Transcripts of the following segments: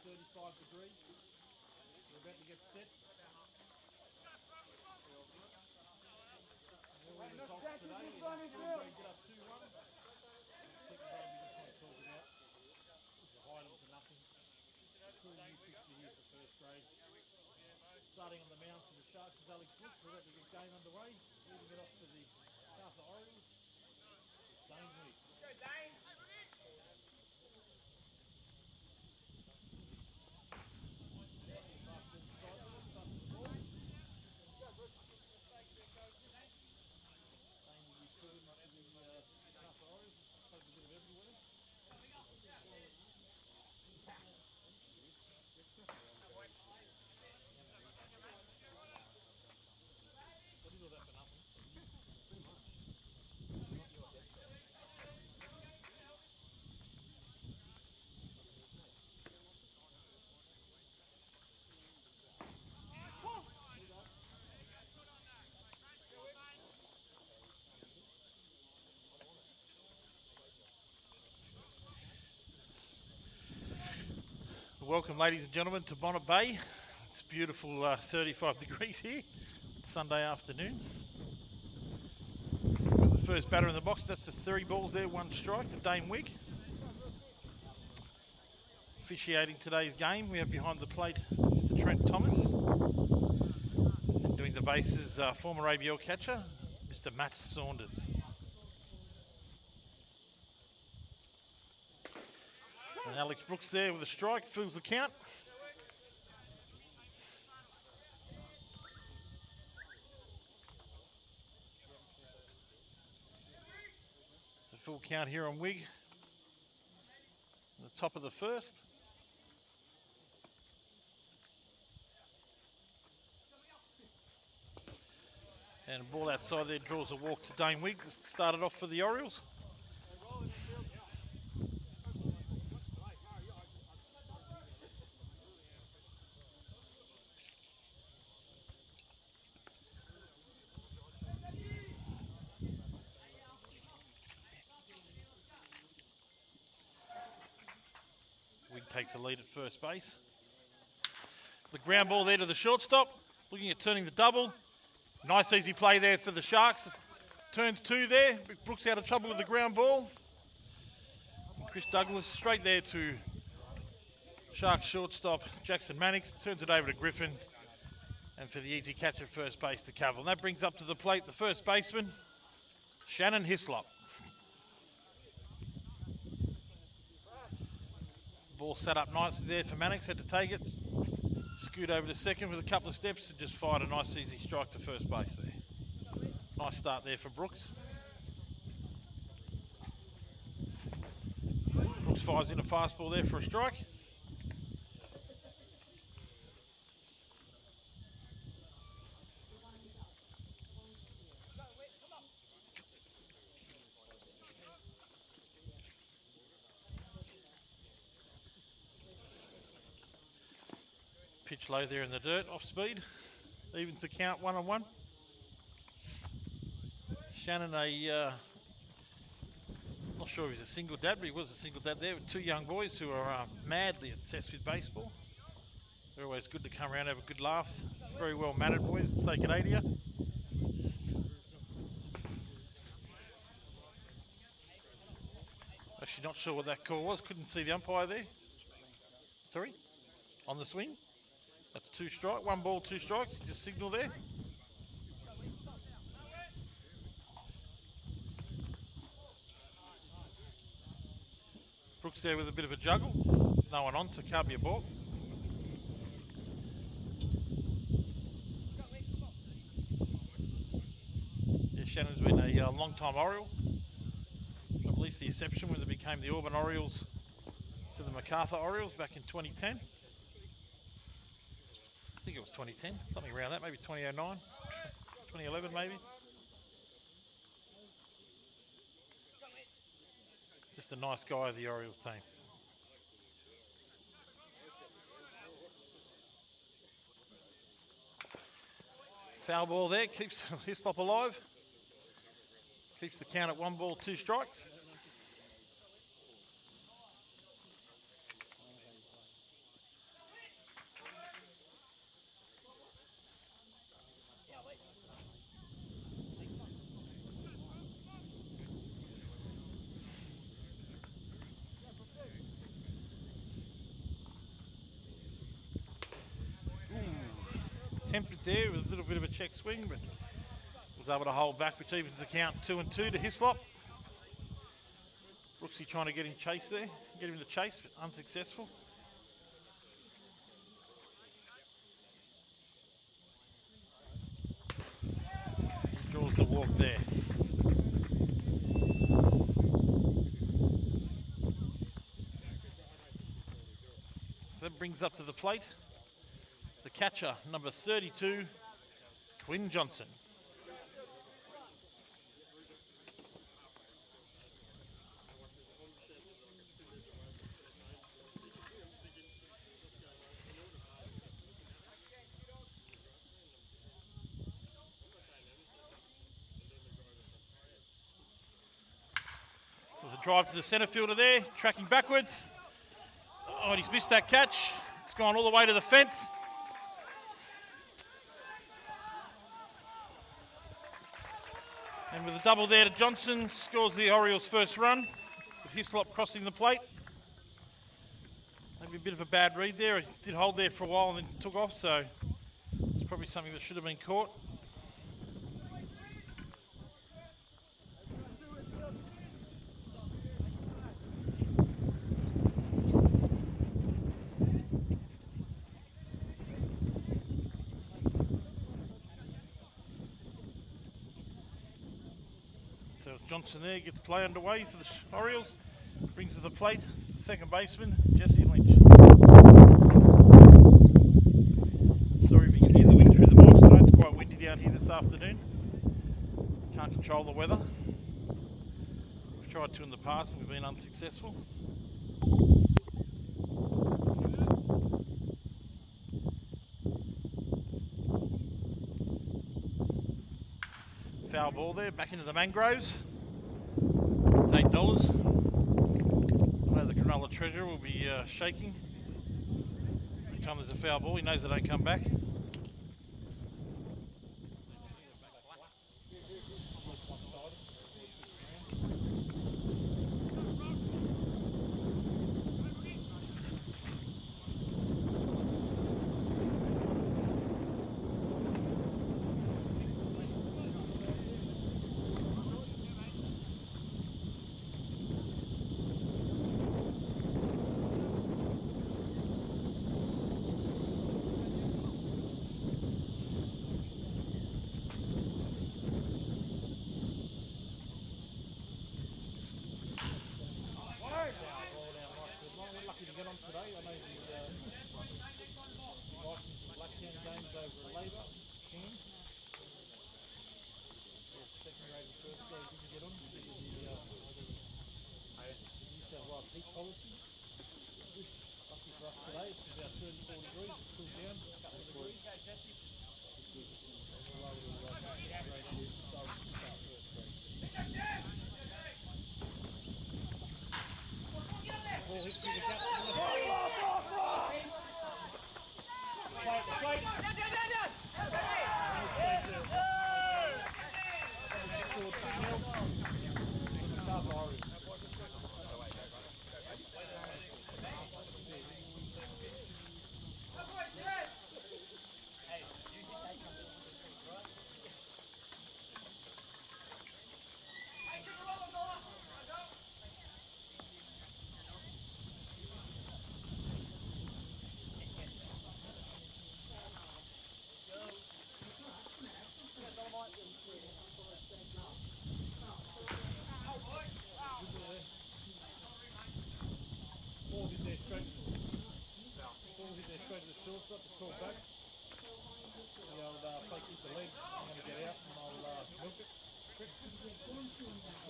35 degrees. We're about to get set. All the results today. Get up 2-1. Second game we just want to talk about. This is hiding to nothing. Cool new picture here for first grade. Starting on the mound for the Sharks is Alex Brooks. We're about to get game underway. Leading it off to the South Orioles. Dane Week. Go Dane! Welcome, ladies and gentlemen, to Bonnet Bay. It's beautiful 35 degrees here. It's Sunday afternoon. Got the first batter in the box. That's the 3 balls there, 1 strike to Dane Wigg. Officiating today's game, we have behind the plate Mr. Trent Thomas. And doing the bases, former ABL catcher, Mr. Matt Saunders. And Alex Brooks there with a strike, fills the count. The full count here on Wigg. The top of the first. And a ball outside there draws a walk to Dane Wigg. Started off for the Orioles. Wigg takes a lead at first base. The ground ball there to the shortstop. Looking at turning the double. Nice easy play there for the Sharks. Turns 2 there. Brooks out of trouble with the ground ball. Chris Douglas straight there to Sharks shortstop Jackson Mannix. Turns it over to Griffin. And for the easy catch at first base to Cavill. And that brings up to the plate the first baseman, Shannon Hislop. Ball set up nicely there for Mannix. Had to take it. Scoot over to second with a couple of steps and just fired a nice easy strike to first base there. Nice start there for Brooks. Brooks fires in a fastball there for a strike. Pitch low there in the dirt, off speed. Evens the count 1-1. Shannon, not sure if he's a single dad, but he was a single dad there with 2 young boys who are madly obsessed with baseball. They're always good to come around, have a good laugh. Very well mannered boys, say good day to you. Actually not sure what that call was, couldn't see the umpire there. Sorry, on the swing. That's 2 strikes, 1 ball, 2 strikes, just signal there. Brooks there with a bit of a juggle. No one on, so can't be a ball. Yeah, Shannon's been a long-time Oriole. At least the exception when they became the Auburn Orioles to the MacArthur Orioles back in 2010. I think it was 2010, something around that, maybe 2009, 2011 maybe. Just a nice guy of the Orioles team. Foul ball there, keeps Hislop alive. Keeps the count at 1 ball, 2 strikes. tempted there with a little bit of a check swing, but was able to hold back, which evens the count 2-2 to Hislop. Brooksy trying to get him chase there, get him to chase, but unsuccessful. He draws the walk there. That brings up to the plate the catcher, number 32, Quinn Johnson. With a drive to the centre fielder there, tracking backwards. Oh, and he's missed that catch. It's gone all the way to the fence. And with a double there to Johnson, scores the Orioles' first run, with Hislop crossing the plate. Maybe a bit of a bad read there. He did hold there for a while and then took off, so it's probably something that should have been caught. So Johnson there gets play underway for the Orioles. Brings to the plate the second baseman, Jesse Lynch. Sorry if you can hear the wind through the mics tonight. It's quite windy down here this afternoon. Can't control the weather. We've tried to in the past and we've been unsuccessful. Foul ball there, back into the mangroves. It's $8. I know the Cronulla treasurer will be shaking every time there's a foul ball. He knows they don't come back.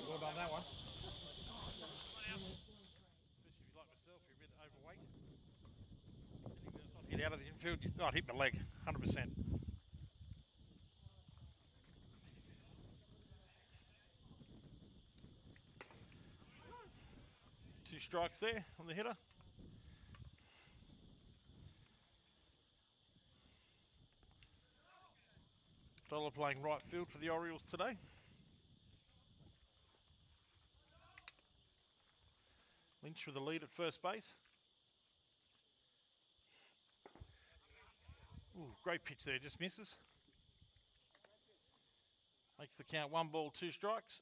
What about that one? Especially if you're like myself, you're a bit overweight. Get out of the infield, oh, hit my leg, 100%. Two strikes there on the hitter. Dollar playing right field for the Orioles today. Lynch with the lead at first base. Ooh, Great pitch there, just misses. Makes the count 1 ball, 2 strikes.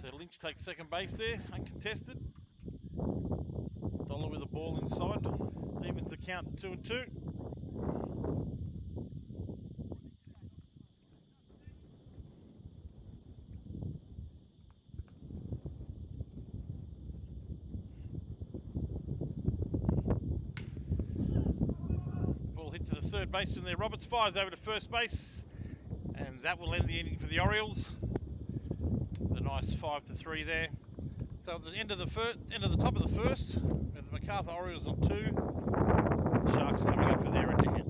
So Lynch takes second base there, uncontested. Dollar with the ball inside. Evens the count 2-2. Ball hit to the third baseman there. Roberts fires over to first base, and that will end the inning for the Orioles. The nice 5-3 there. So at the end of the top of the first, with the MacArthur Orioles on 2, the Sharks coming up for their end to hit.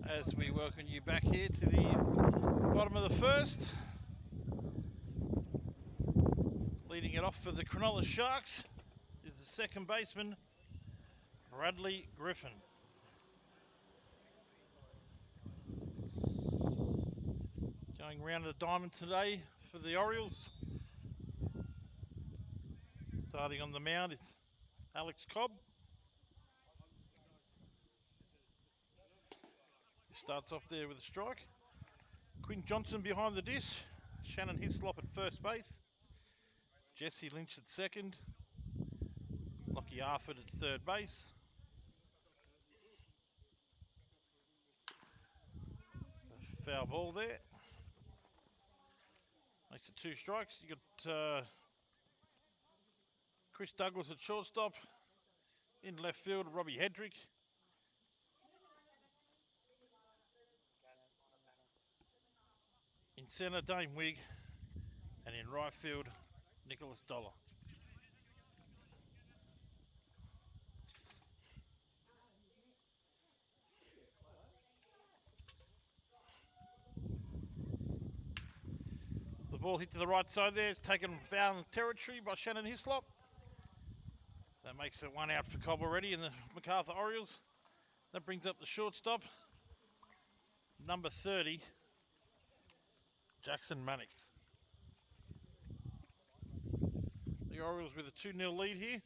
As we welcome you back here to the bottom of the first. Leading it off for the Cronulla Sharks is the second baseman, Bradley Griffin. Going round the diamond today for the Orioles. Starting on the mound is Alex Cobb. He starts off there with a strike. Quinn Johnson behind the dish. Shannon Hislop at first base. Jesse Lynch at second. Lockie Arford at third base. A foul ball there. Makes it 2 strikes. You got Chris Douglas at shortstop. In left field, Robbie Hedrick. In centre, Dane Wigg. And in right field, Nicholas Dollar. The ball hit to the right side there. It's taken foul territory by Shannon Hislop. That makes it 1 out for Cobb already in the MacArthur Orioles. That brings up the shortstop, number 30, Jackson Mannix. The Orioles with a 2-0 lead here.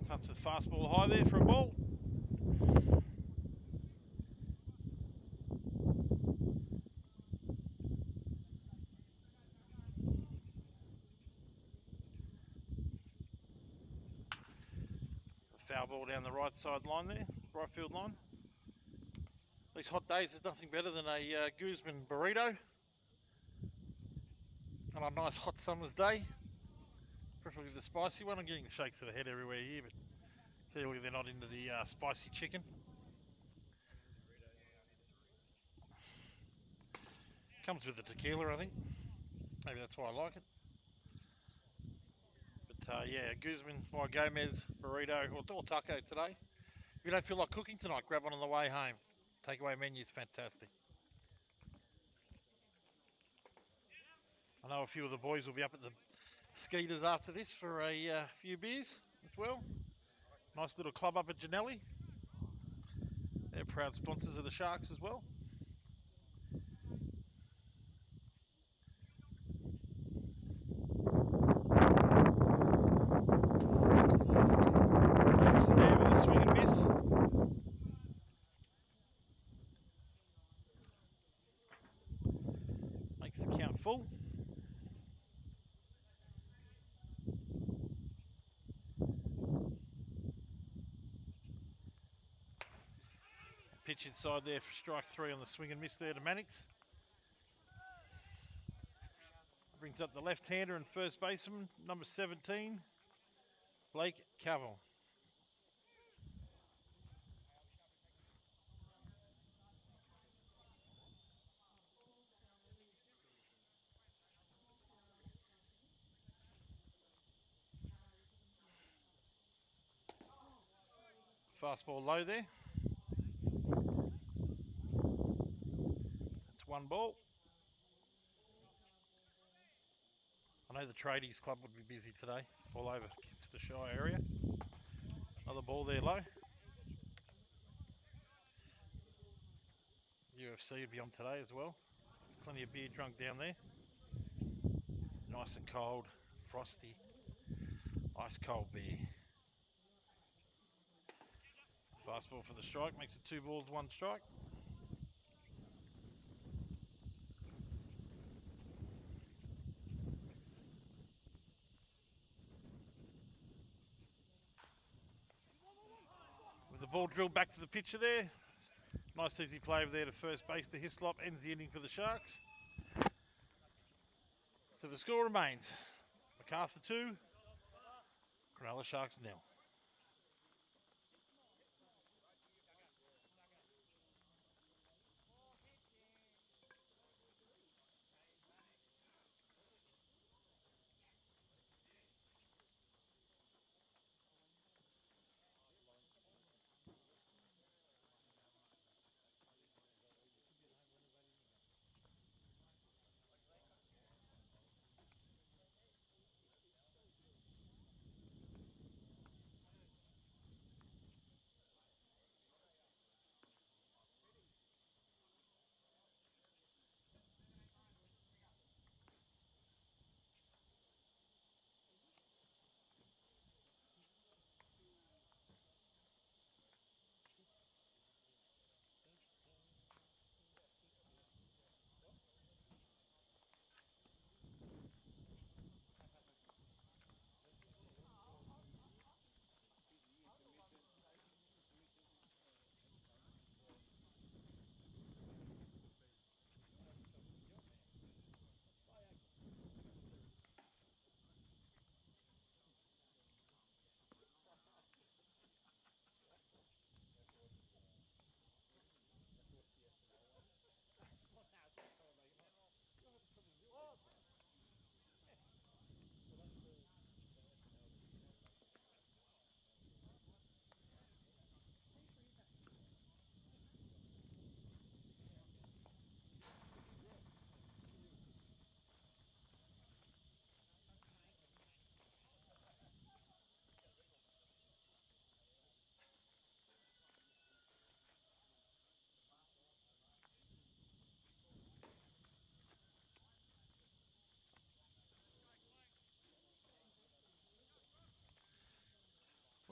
Starts with fastball high there for a ball. A foul ball down the right side line there, right field line. These hot days, there's nothing better than a Guzman burrito. on a nice hot summer's day. Preferably the spicy one. I'm getting the shakes of the head everywhere here, but clearly they're not into the spicy chicken. Comes with the tequila, I think. Maybe that's why I like it. But yeah, Guzman, or Gomez, burrito, or taco today. If you don't feel like cooking tonight, grab one on the way home. Takeaway menu's fantastic. I know a few of the boys will be up at the Skeeters after this for a few beers as well. Nice little club up at Janelli. They're proud sponsors of the Sharks as well. So there with a swing and miss. Makes the count full. Pitch inside there for strike 3 on the swing and miss there to Mannix. Brings up the left-hander and first baseman, number 17, Blake Cavell. Fastball low there. That's 1 ball. I know the tradies club would be busy today, all over Kitster Shire area. Another ball there low. UFC would be on today as well. Plenty of beer drunk down there. Nice and cold, frosty, ice cold beer. Fastball for the strike, makes it 2 balls, 1 strike. With the ball drilled back to the pitcher there. Nice easy play over there to first base to Hislop, ends the inning for the Sharks. So the score remains MacArthur 2, Cronulla Sharks 0.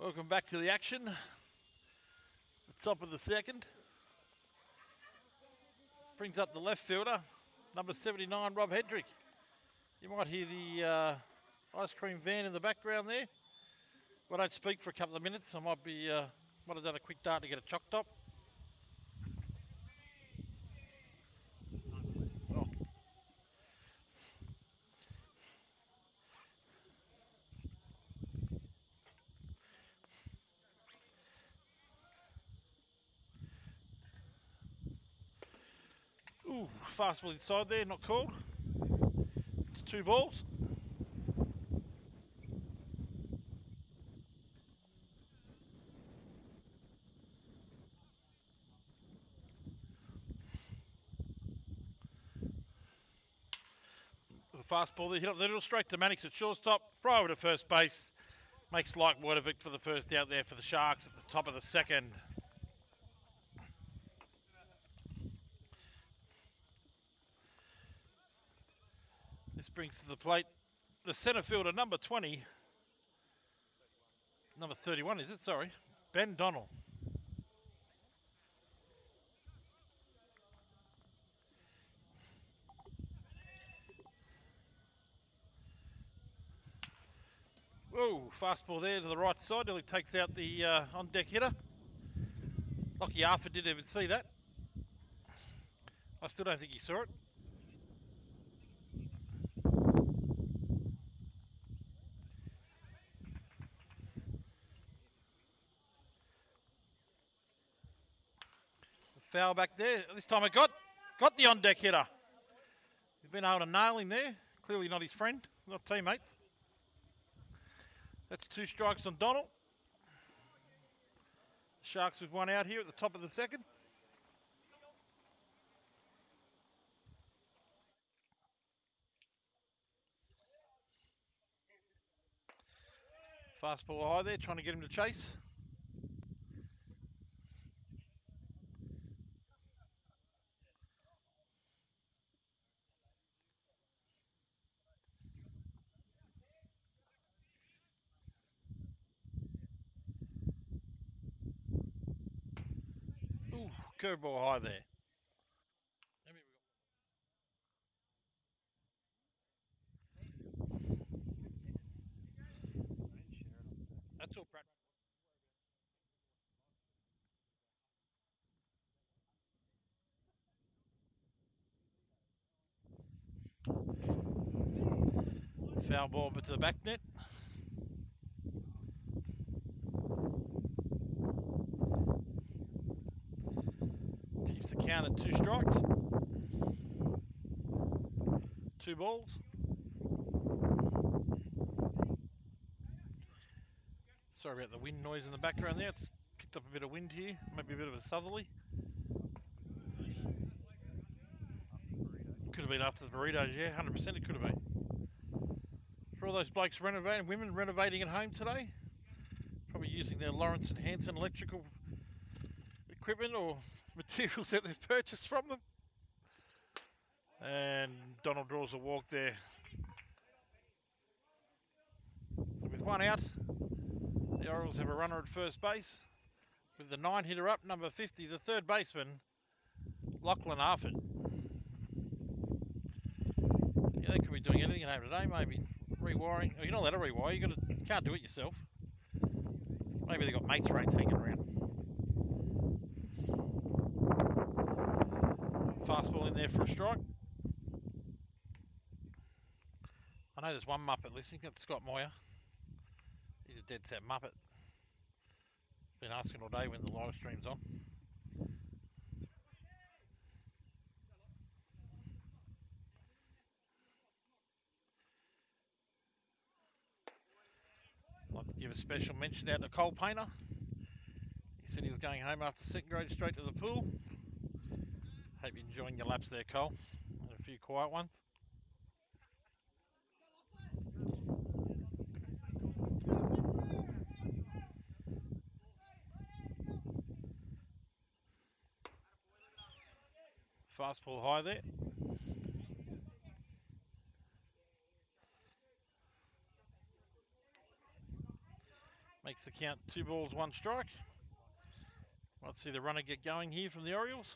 Welcome back to the action. The top of the second. Brings up the left fielder, number 79, Rob Hedrick. You might hear the ice cream van in the background there. If I don't speak for a couple of minutes, I might have done a quick dart to get a choc top. Oh. Ooh, fastball inside there, not called. It's 2 balls. The fastball there, hit up the middle, straight to Mannix at shortstop, fly over to first base. Makes light work of it for the first out there for the Sharks at the top of the second. This brings to the plate the centre fielder, number 20. Number 31, is it? Sorry. Ben Donnell. Whoa, fastball there to the right side. Nearly takes out the on-deck hitter. Lockie Arthur didn't even see that. I still don't think he saw it. Foul back there. This time it got the on-deck hitter. He's been able to nail him there. Clearly not his friend, not teammates. That's 2 strikes on Donald. The Sharks with 1 out here at the top of the second. Fastball high there, trying to get him to chase. Ooh, curveball high there. That's all, Brad. Foul ball, but to the back net. Keeps the count at 2 strikes. 2 balls. Sorry about the wind noise in the background there. It's picked up a bit of wind here, maybe a bit of a southerly. Could have been after the burritos, yeah, 100% it could have been. For all those blokes renovating, women renovating at home today, probably using their Lawrence and Hanson electrical equipment or materials that they've purchased from them. And Donald draws a walk there. So with 1 out, the Orioles have a runner at first base. With the 9 hitter up, number 50, the third baseman, Lachlan Arford. Yeah, they could be doing anything at home today, maybe rewiring. Oh, you're not allowed to rewire, you can't do it yourself. Maybe they got mates rates hanging around. Fastball in there for a strike. I know there's one Muppet listening, that's Scott Moyer. He's a dead set Muppet. Been asking all day when the live stream's on. I'd like to give a special mention out to Cole Painter. He said he was going home after second grade straight to the pool. Hope you're enjoying your laps there, Cole. And a few quiet ones. Fastball high there. Makes the count 2 balls, 1 strike. Might see the runner get going here from the Orioles.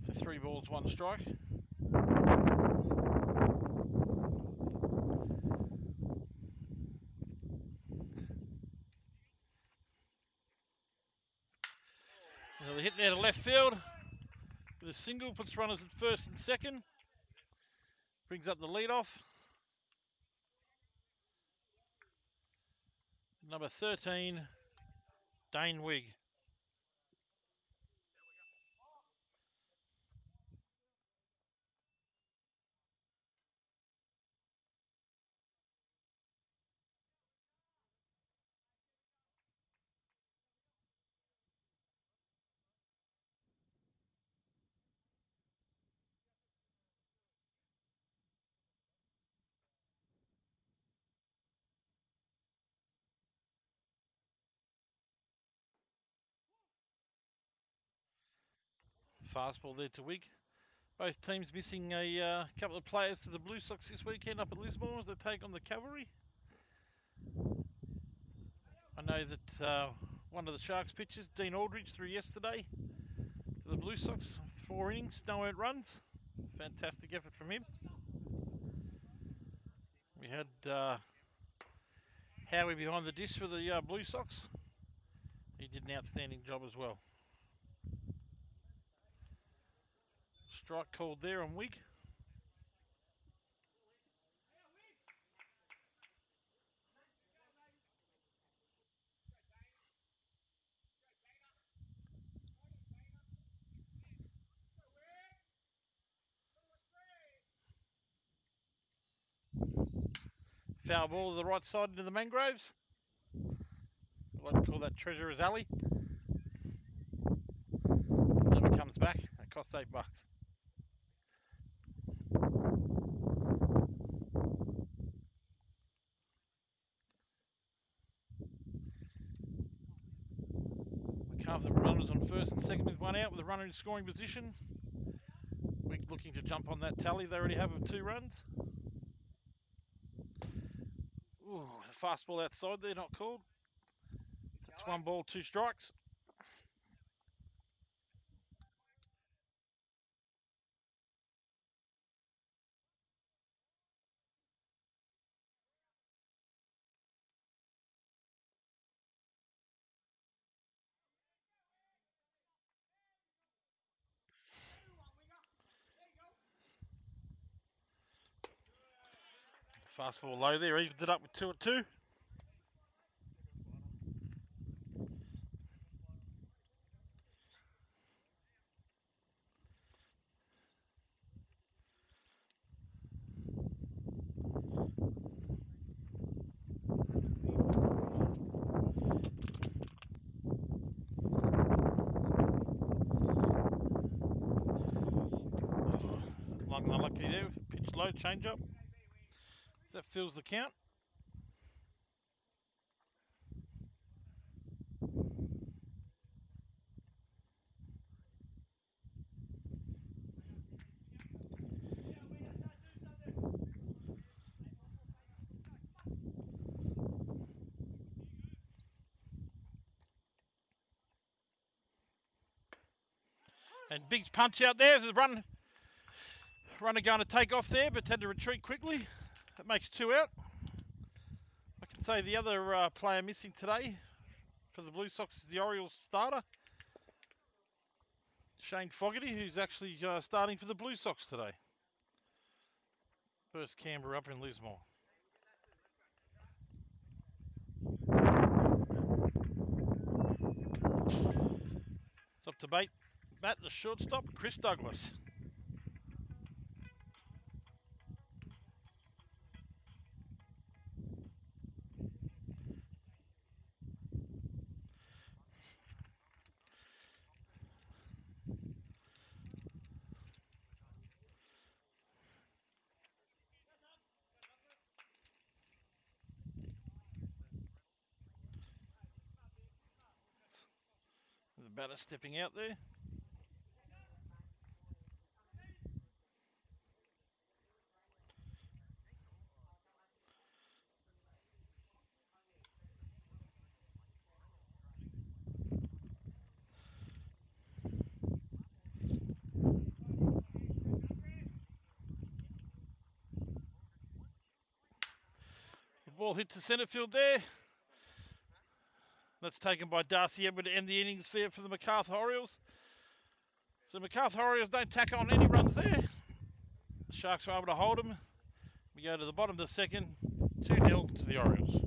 For 3 balls, 1 strike. The hit there to left field with a single, puts runners at first and second. Brings up the leadoff. Number 13, Dane Wigg. Fastball there to Wigg. Both teams missing a couple of players to the Blue Sox this weekend up at Lismore as they take on the Cavalry. I know that one of the Sharks pitchers, Dean Aldridge, threw yesterday to the Blue Sox. 4 innings, no earned runs. Fantastic effort from him. We had Howie behind the dish for the Blue Sox. He did an outstanding job as well. Strike called there on Wigg. Foul ball to the right side into the mangroves. I like to call that Treasurer's Alley. Never comes back. It costs $8. MacArthur runners on first and second with one out with a runner in scoring position. We're looking to jump on that tally. They already have 2 runs. Ooh, the fastball outside there, not called. That's 1 ball, 2 strikes. Fastball low there, evens it up with 2 at 2. Unlucky there, pitch low, change up. That fills the count. And big punch out there. The runner going to take off there, but had to retreat quickly. That makes 2 out. I can say the other player missing today for the Blue Sox is the Orioles starter, Shane Fogarty, who's actually starting for the Blue Sox today. First Canberra up in Lismore. It's up to Matt, the shortstop, Chris Douglas. The batter stepping out there. The ball hits the centre field there. That's taken by Darcy Edward to end the innings there for the MacArthur Orioles. So MacArthur Orioles don't tack on any runs there. Sharks were able to hold them. We go to the bottom of the second, 2-0 to the Orioles.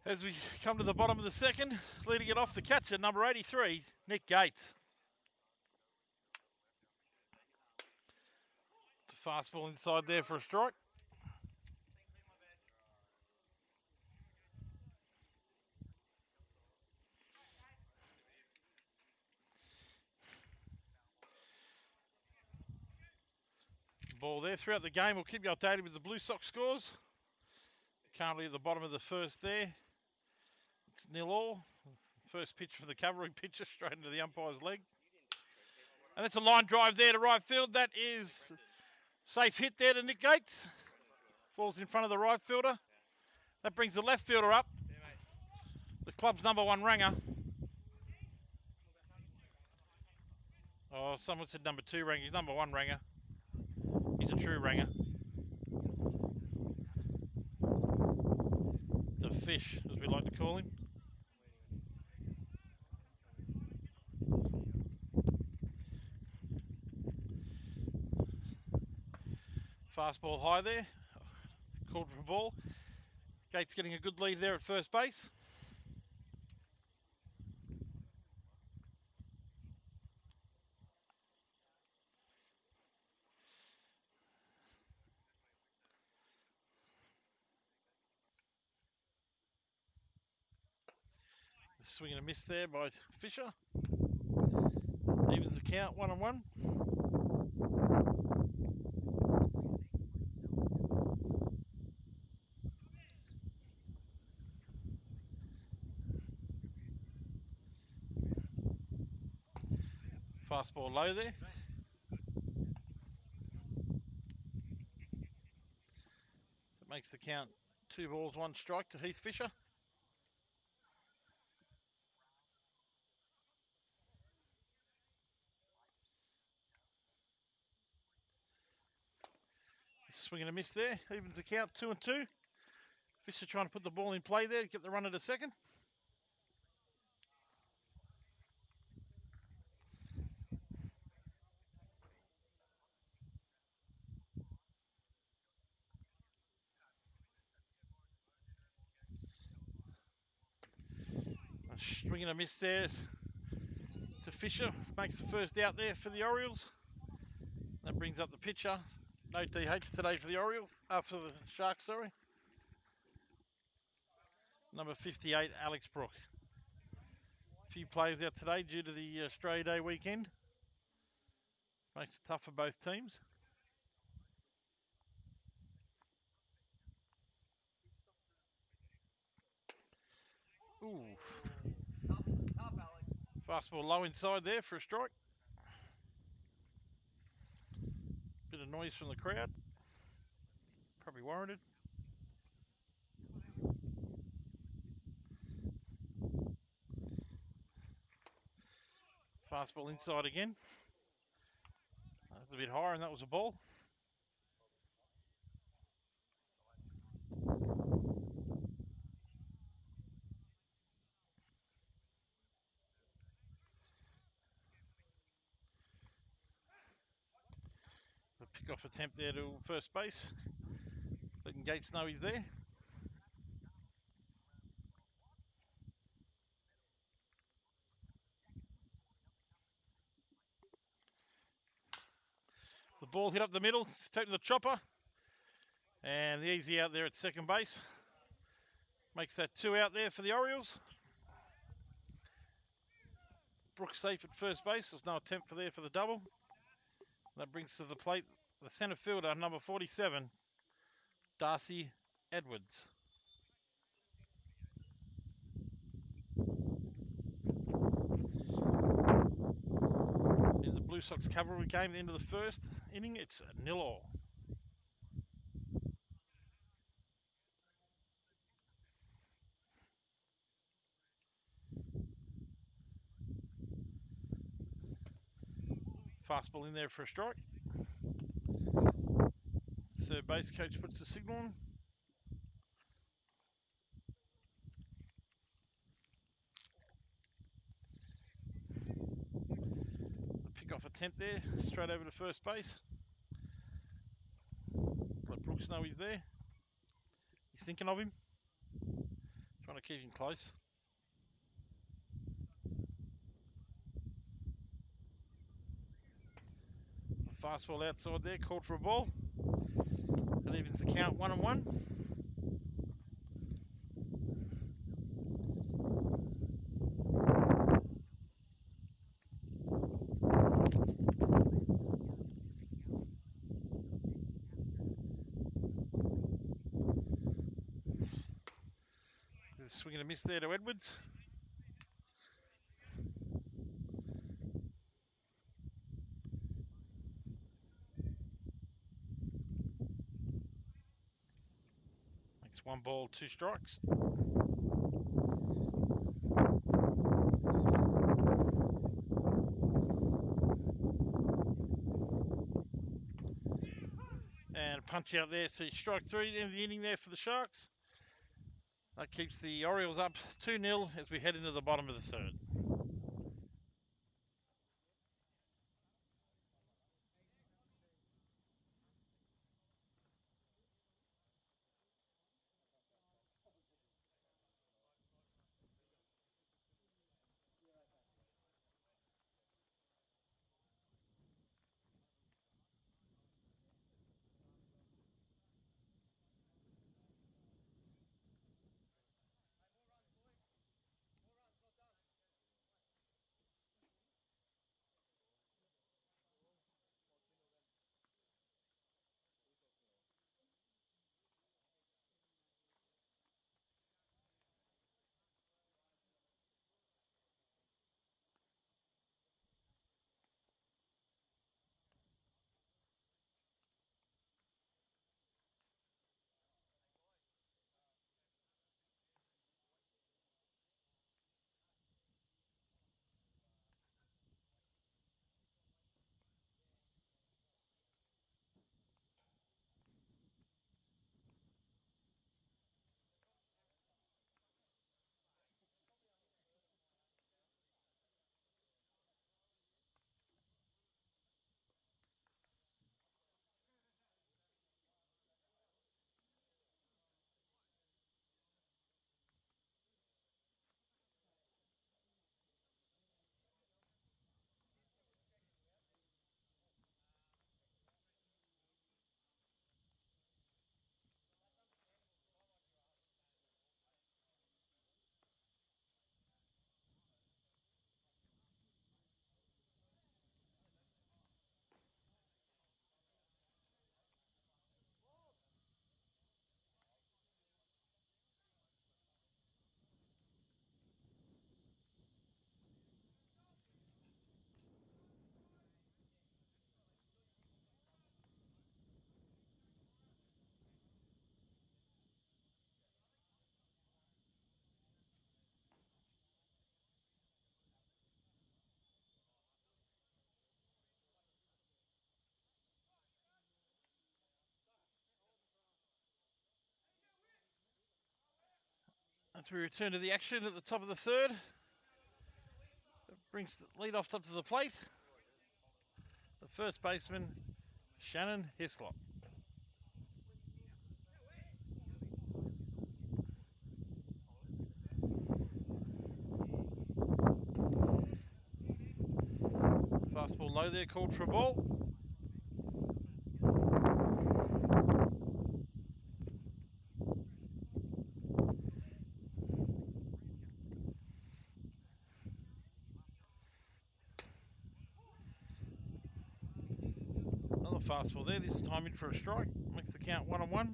As we come to the bottom of the second, leading it off the catcher, number 83, Nick Gates. It's a fastball inside there for a strike. Ball there throughout the game. We'll keep you updated with the Blue Sox scores. Currently at the bottom of the first there. It's 0-all. First pitch for the cavalry pitcher straight into the umpire's leg. And that's a line drive there to right field. That is safe hit there to Nick Gates. Falls in front of the right fielder. That brings the left fielder up. The club's number one ranger. Oh, someone said number two ranger. He's number one ranger. He's a true ranger. The fish, as we like to call him. Fastball high there. Called for a ball. Gates getting a good lead there at first base. Swing and a miss there by Fisher. Evens the count, 1-1. Fastball low there. That makes the count 2 balls, 1 strike to Heath Fisher. Swing and a miss there. Evens the count, 2-2. Fisher trying to put the ball in play there to get the runner to second. A swing and a miss there to Fisher. Makes the first out there for the Orioles. That brings up the pitcher. No DH today for the Orioles. For the Sharks, sorry. Number 58, Alex Brook. A few players out today due to the Australia Day weekend. Makes it tough for both teams. Ooh. Fastball low inside there for a strike. Bit of noise from the crowd. Probably warranted. Fastball inside again. That's a bit higher, and that was a ball. The pick-off attempt there to first base. Letting Gates know he's there. The ball hit up the middle, taking the chopper. And the easy out there at second base. Makes that 2 out there for the Orioles. Brooks safe at first base. There's no attempt for there for the double. That brings to the plate the centre fielder, number 47, Darcy Edwards. In the Blue Sox cavalry game, into the first inning, it's 0-0. Fastball in there for a strike. Third base coach puts the signal on. The pick-off attempt there, straight over to first base. Let Brooks know he's there. He's thinking of him. Trying to keep him close. A fastball outside there, called for a ball. That evens the count 1-1. There's a swing and a miss there to Edwards. Makes 1 ball, 2 strikes. And a punch out there, so strike 3 in the inning there for the Sharks. That keeps the Orioles up 2-0 as we head into the bottom of the third. As we return to the action at the top of the third, it brings the lead off up to the plate. The first baseman, Shannon Hislop. Fastball low there, called for a ball. Another fastball there, this time in for a strike. Makes the count 1-1.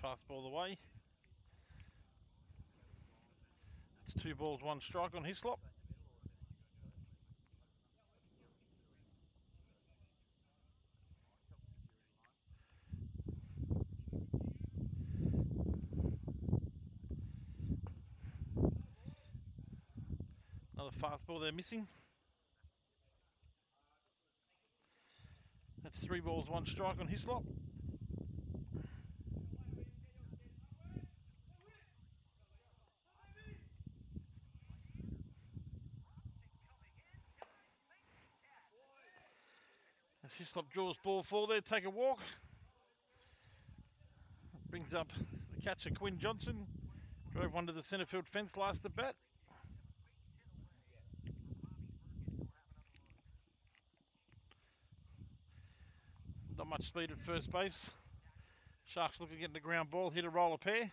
Fastball the way. It's 2 balls, 1 strike on Hislop. Another fastball there missing. That's 3 balls, 1 strike on Hislop. As Hislop draws ball 4 there, take a walk. Brings up the catcher, Quinn Johnson. Drove one to the centre field fence last at bat. Not much speed at first base. Sharks looking at getting the ground ball, hit a roller pair.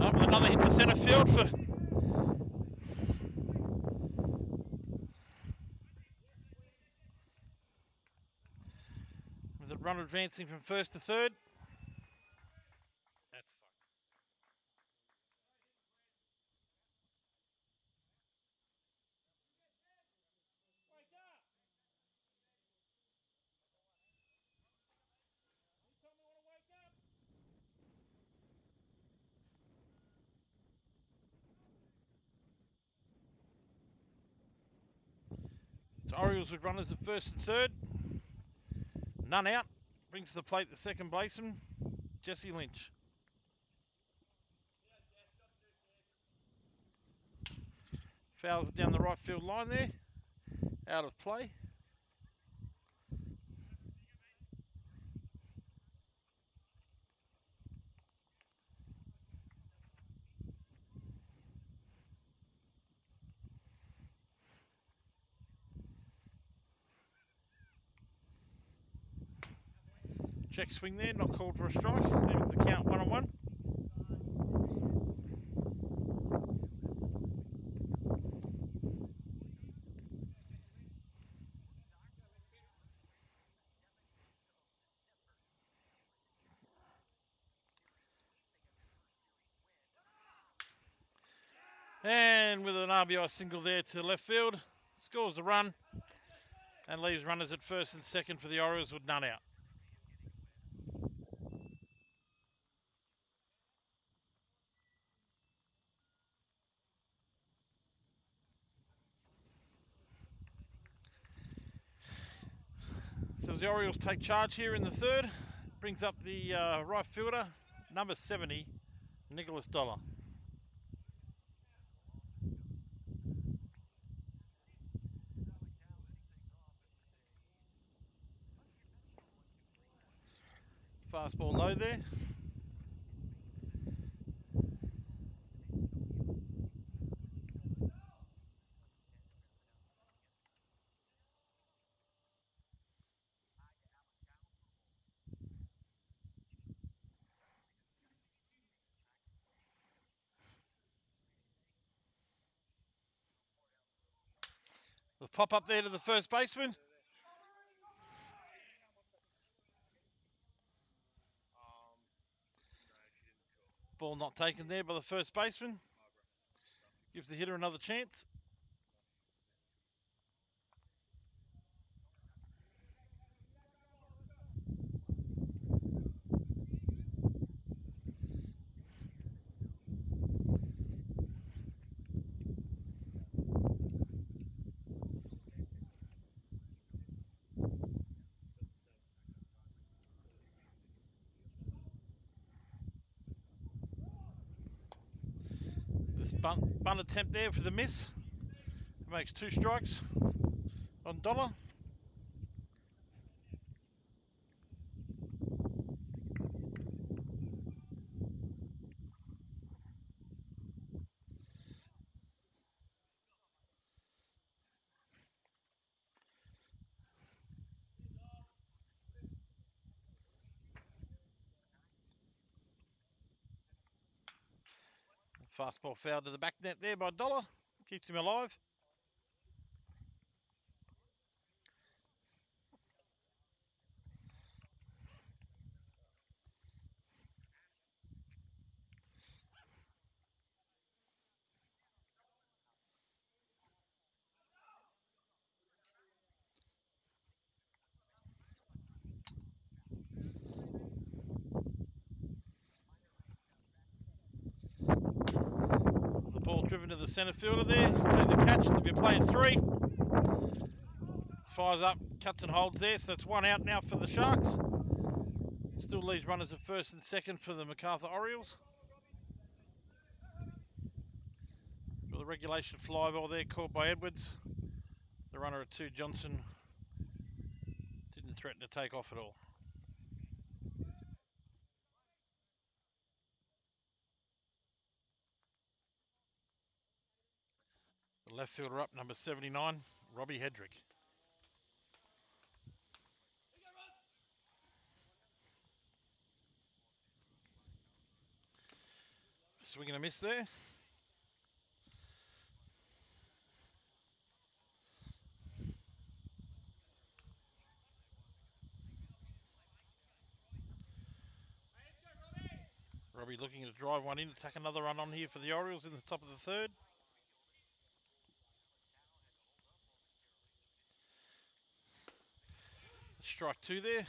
Up with another hit to centre field for with a run advancing from first to third. That's fucked. Wake up! You tell me when to wake up. So Orioles with runners at first and third. None out. Brings to the plate the second baseman, Jesse Lynch. Fouls it down the right field line there. Out of play. Check swing there, not called for a strike. Leaving the count 1-1. And with an RBI single there to left field, scores a run and leaves runners at first and second for the Orioles with none out. So as the Orioles take charge here in the third, brings up the right fielder, number 70, Nicholas Dollar. Fastball low there. The pop up there to the first baseman. Ball not taken there by the first baseman. Gives the hitter another chance. bunt attempt there for the miss. It makes 2 strikes on Dollar. Fastball foul to the back net there by Dollar. Keeps him alive. The ball driven to the centre fielder there. Take the catch. They'll be playing 3. Fires up, cuts and holds there. So that's 1 out now for the Sharks. Still leaves runners at first and second for the MacArthur Orioles. With a regulation fly ball there caught by Edwards. The runner at 2, Johnson, didn't threaten to take off at all. The left fielder up, number 79, Robbie Hedrick. Swing and a miss there. Robbie looking to drive one in to tack another run on here for the Orioles in the top of the 3rd. Strike 2 there.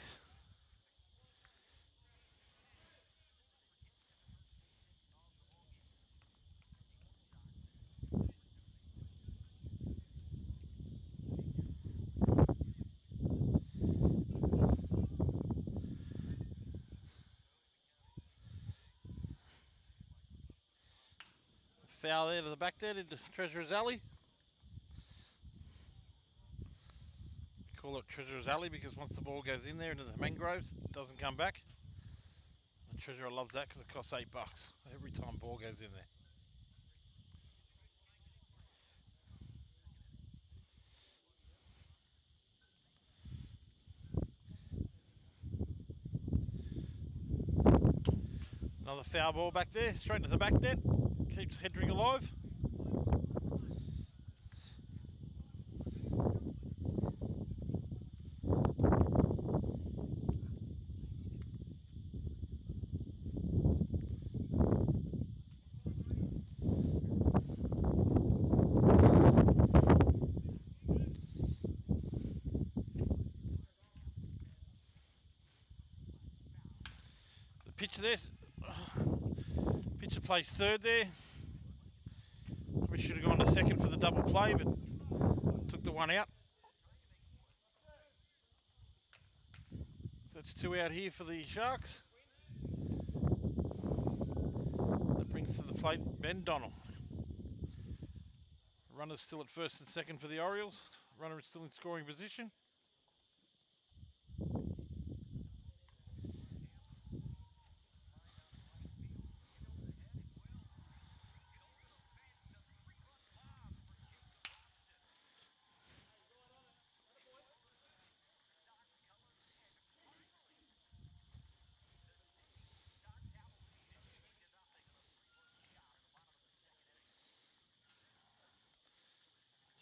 Foul there to the back there into Treasurer's Alley. We call it Treasurer's Alley because once the ball goes in there into the mangroves, it doesn't come back. The Treasurer loves that because it costs $8 every time ball goes in there. Another foul ball back there, straight into the back net. Keeps Hedrick alive. The pitcher there, pitcher plays 3rd there. We should have gone to 2nd for the double play, but took the 1 out. That's 2 out here for the Sharks. That brings to the plate Ben Donnell. Runner's still at 1st and 2nd for the Orioles. Runner is still in scoring position.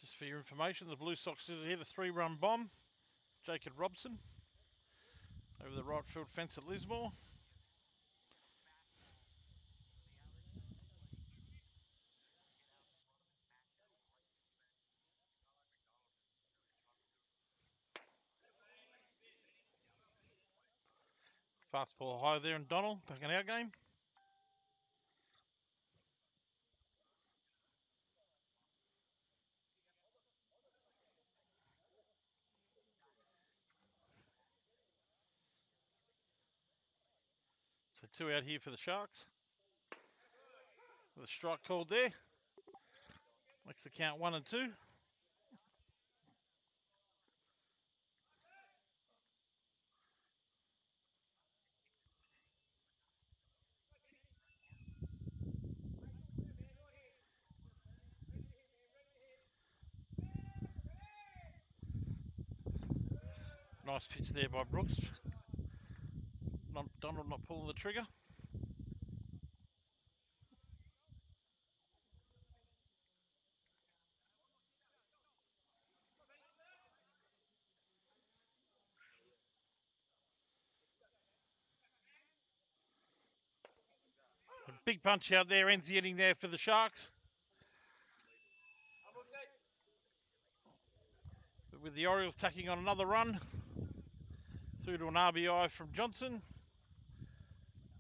Just for your information, the Blue Sox did hit a 3-run bomb. Jacob Robson over the right field fence at Lismore. Fastball high there and Donnell back in our game. So 2 out here for the Sharks. With a strike called there. Makes the count 1 and 2. Nice pitch there by Brooks. Donald not pulling the trigger. A big punch out there, ends the inning there for the Sharks. But with the Orioles tacking on another run through to an RBI from Johnson,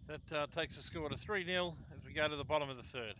that takes the score to 3-0 as we go to the bottom of the third.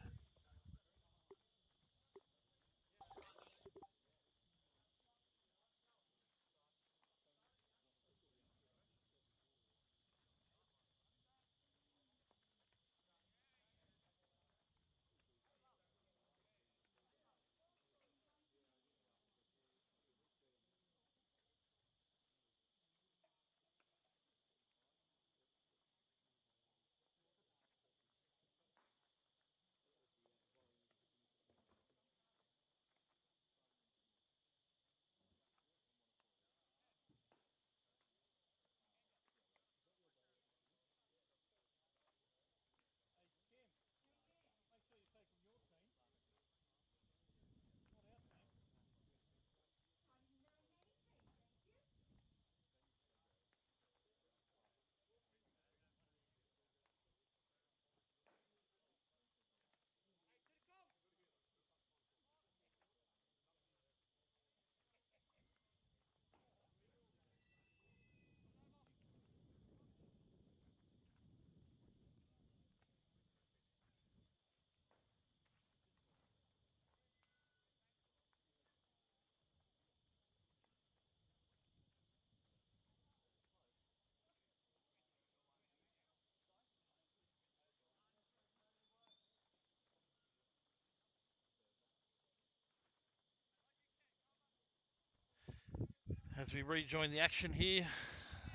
As we rejoin the action here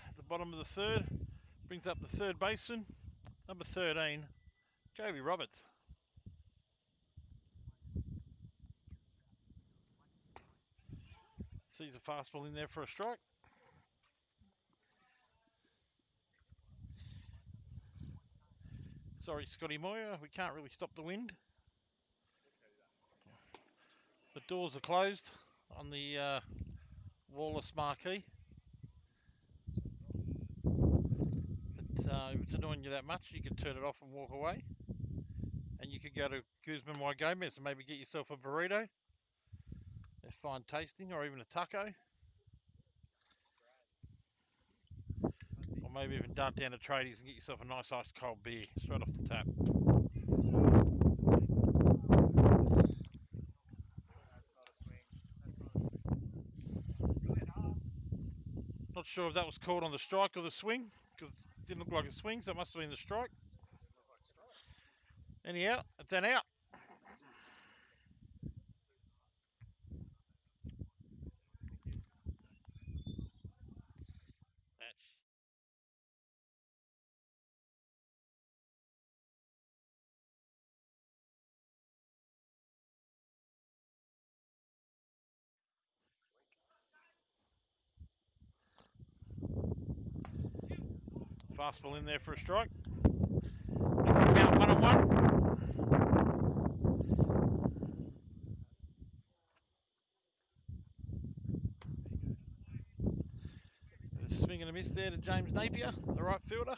at the bottom of the third, brings up the third baseman, number 13, Joby Roberts. Sees a fastball in there for a strike. Sorry, Scotty Moyer, we can't really stop the wind. The doors are closed on the Wallace marquee. But if it's annoying you that much, you can turn it off and walk away. And you could go to Guzman Y Gomez and maybe get yourself a burrito. They're fine tasting, or even a taco. Or maybe even dart down to Tradies and get yourself a nice ice cold beer straight off the tap. Not sure if that was called on the strike or the swing, because it didn't look like a swing, so it must have been the strike. Anyhow, it's an out. Fastball in there for a strike. Makes the count 1-1. A swing and a miss there to James Napier, the right fielder.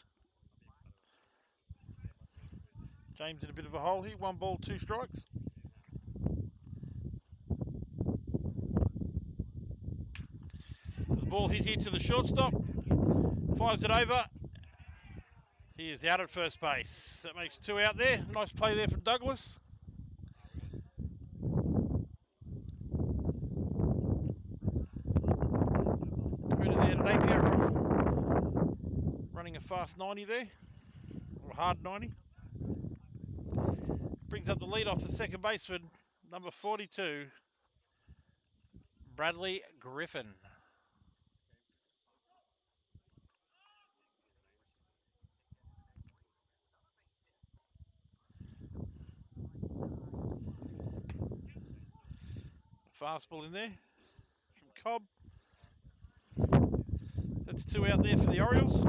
James in a bit of a hole here. 1 ball, 2 strikes. The ball hit here to the shortstop. Fires it over. He is out at first base. That makes 2 out there. Nice play there from Douglas. Credit there to Napier. Running a fast 90 there. Or a hard 90. Brings up the lead off the second baseman, Number 42, Bradley Griffin. Fastball in there from Cobb. That's 2 out there for the Orioles.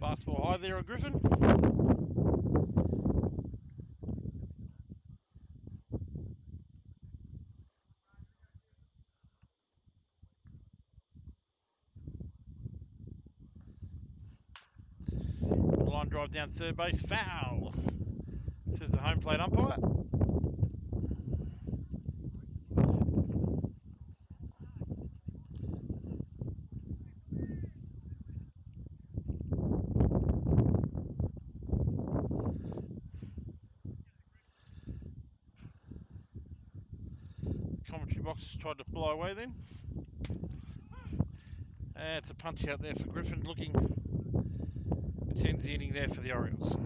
Fastball high there on Griffin. Line drive down third base, foul, says the home plate umpire. Commentary box tried to fly away then. It's a punch out there for Griffin, looking, which ends the inning there for the Orioles.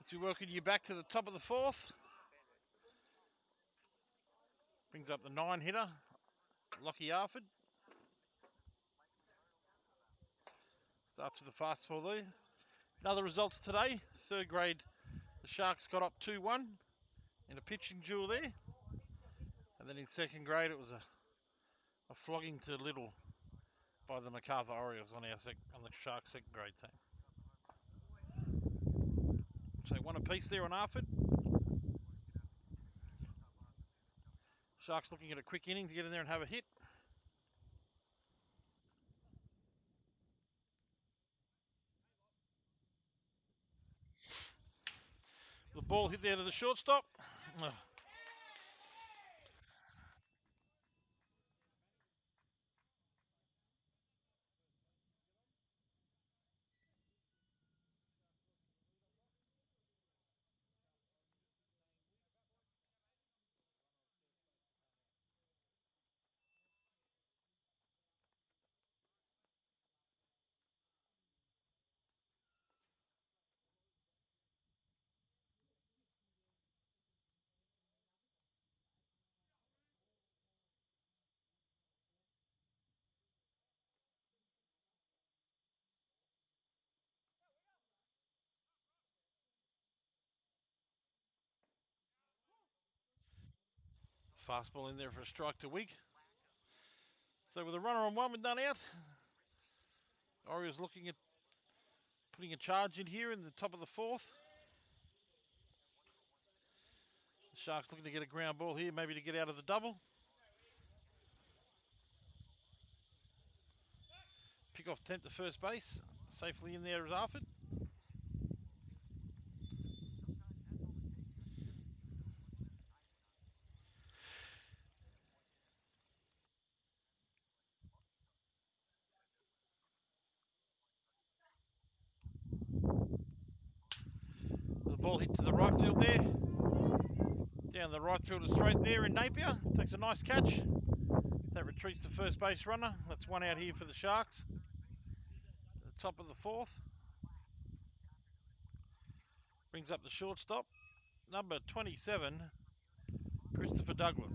As we welcome you back to the top of the fourth. Brings up the 9 hitter, Lockie Arford. Starts with the fastball there. Other results today, third grade, the Sharks got up 2-1 in a pitching duel there. And then in second grade, it was a flogging to little by the MacArthur Orioles on the Sharks second grade team. So 1 apiece there on Arford. Sharks looking at a quick inning to get in there and have a hit. The ball hit there to the shortstop. fastball in there for a strike to Wig. So with a runner on one with none out, Orioles looking at putting a charge in here in the top of the fourth. The Sharks looking to get a ground ball here, maybe to get out of the double. Pick-off attempt to first base, safely in there as Arford. The ball hit to the right field there. Down the right fielder straight there in Napier. Takes a nice catch. That retreats the first base runner. That's one out here for the Sharks. At the top of the fourth. Brings up the shortstop. Number 27, Christopher Douglas.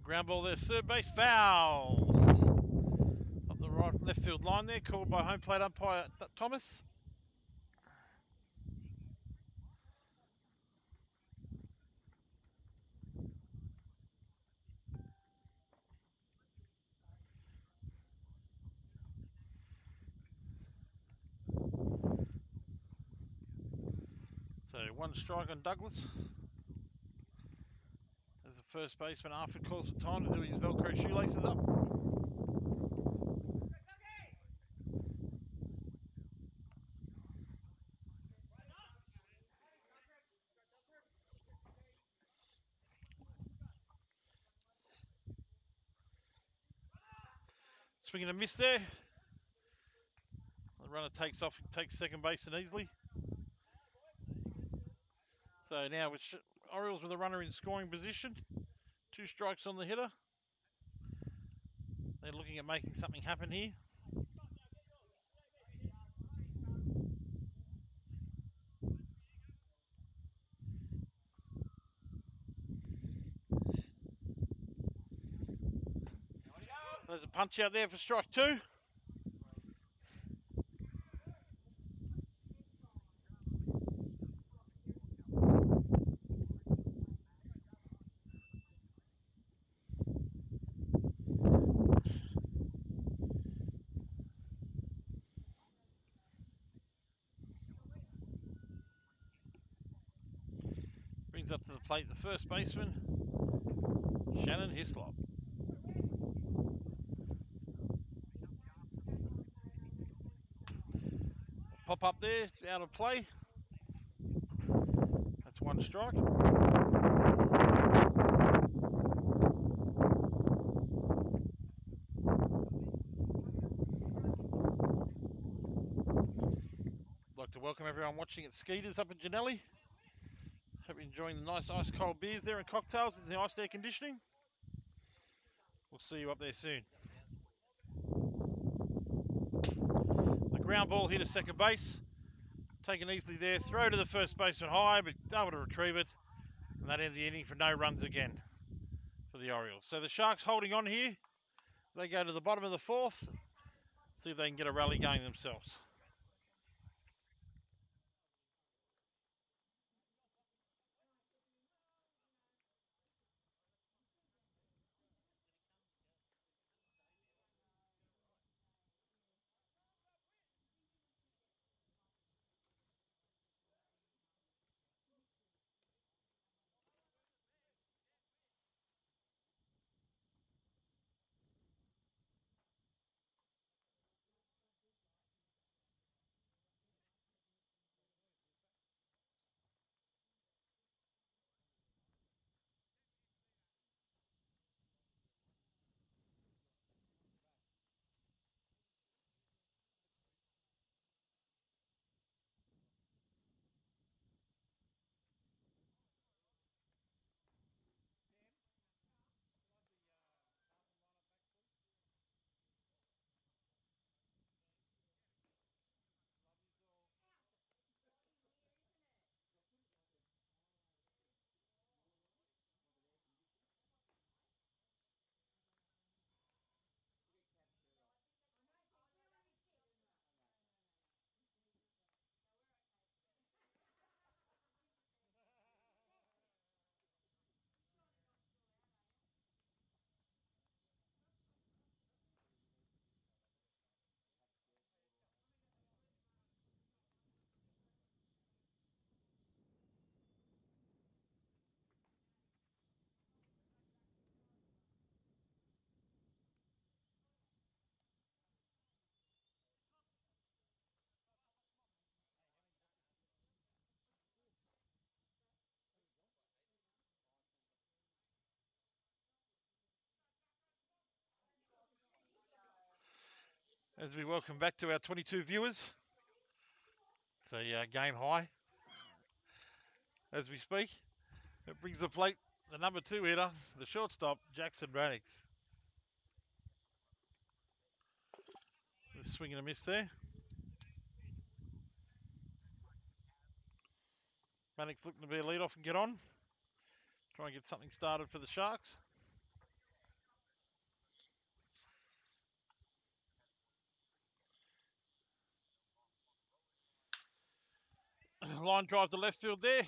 Ground ball there, third base, foul. Up the right left field line there, called by home plate umpire Thomas. So one strike on Douglas. As the first baseman, Arford calls the time to do his Velcro shoelaces up. Swinging a miss there. The runner takes off and takes second base and easily. So now with Orioles with a runner in scoring position. 2 strikes on the hitter. They're looking at making something happen here. There's a punch out there for strike 2. Brings up to the plate the first baseman, Shannon Hislop. Pop up there, out of play. That's 1 strike. I'd like to welcome everyone watching at Skeeters up in Janelli. Hope you're enjoying the nice ice cold beers there and cocktails with the nice air conditioning. We'll see you up there soon. The ground ball hit to second base. Taken easily there. Throw to the first baseman high, but able to retrieve it. And that ended the inning for no runs again for the Orioles. So the Sharks holding on here. They go to the bottom of the fourth. See if they can get a rally going themselves. As we welcome back to our 22 viewers. It's a game high as we speak. It brings the plate, the number 2 hitter, the shortstop, Jackson Rannix. A swing and a miss there. Rannix looking to be a lead-off and get on. Try and get something started for the Sharks. Line drive to left field there.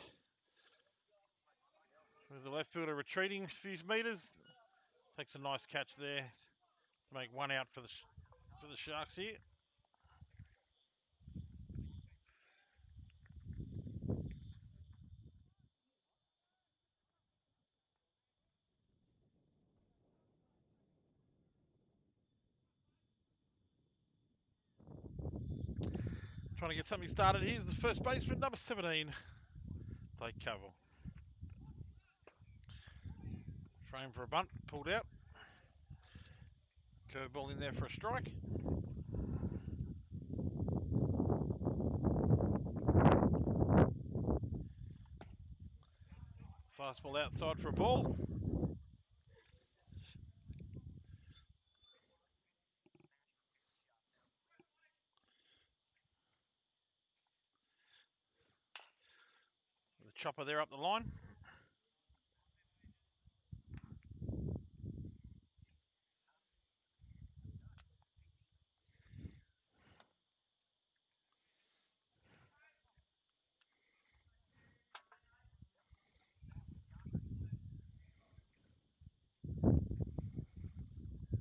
With the left fielder retreating a few metres. Takes a nice catch there to make one out for the Sharks here. Trying to get something started here. The first baseman, number 17, Blake Cavill. Frame for a bunt, pulled out. Curveball in there for a strike. Fastball outside for a ball. The chopper there up the line.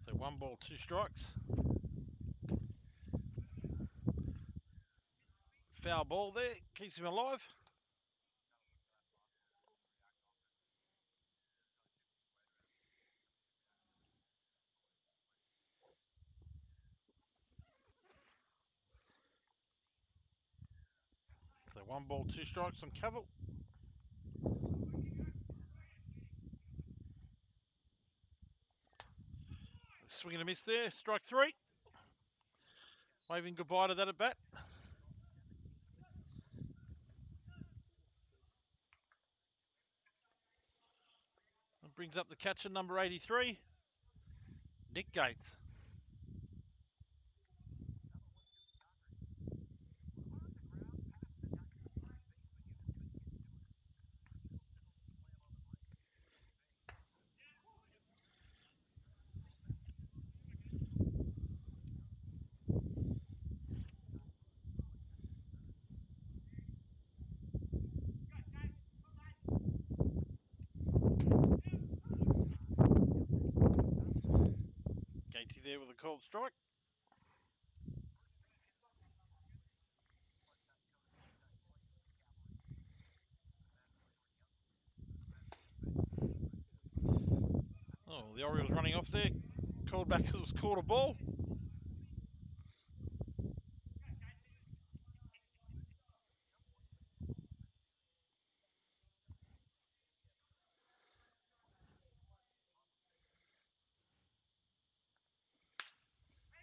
So 1 ball, 2 strikes. Foul ball there, keeps him alive. So 1 ball, 2 strikes on Cavill. Swing and a miss there, strike 3. Waving goodbye to that at bat. And brings up the catcher, number 83, Nick Gates. Gatey there with a called strike. Oh, the Orioles running off there. Called back, it was called a ball.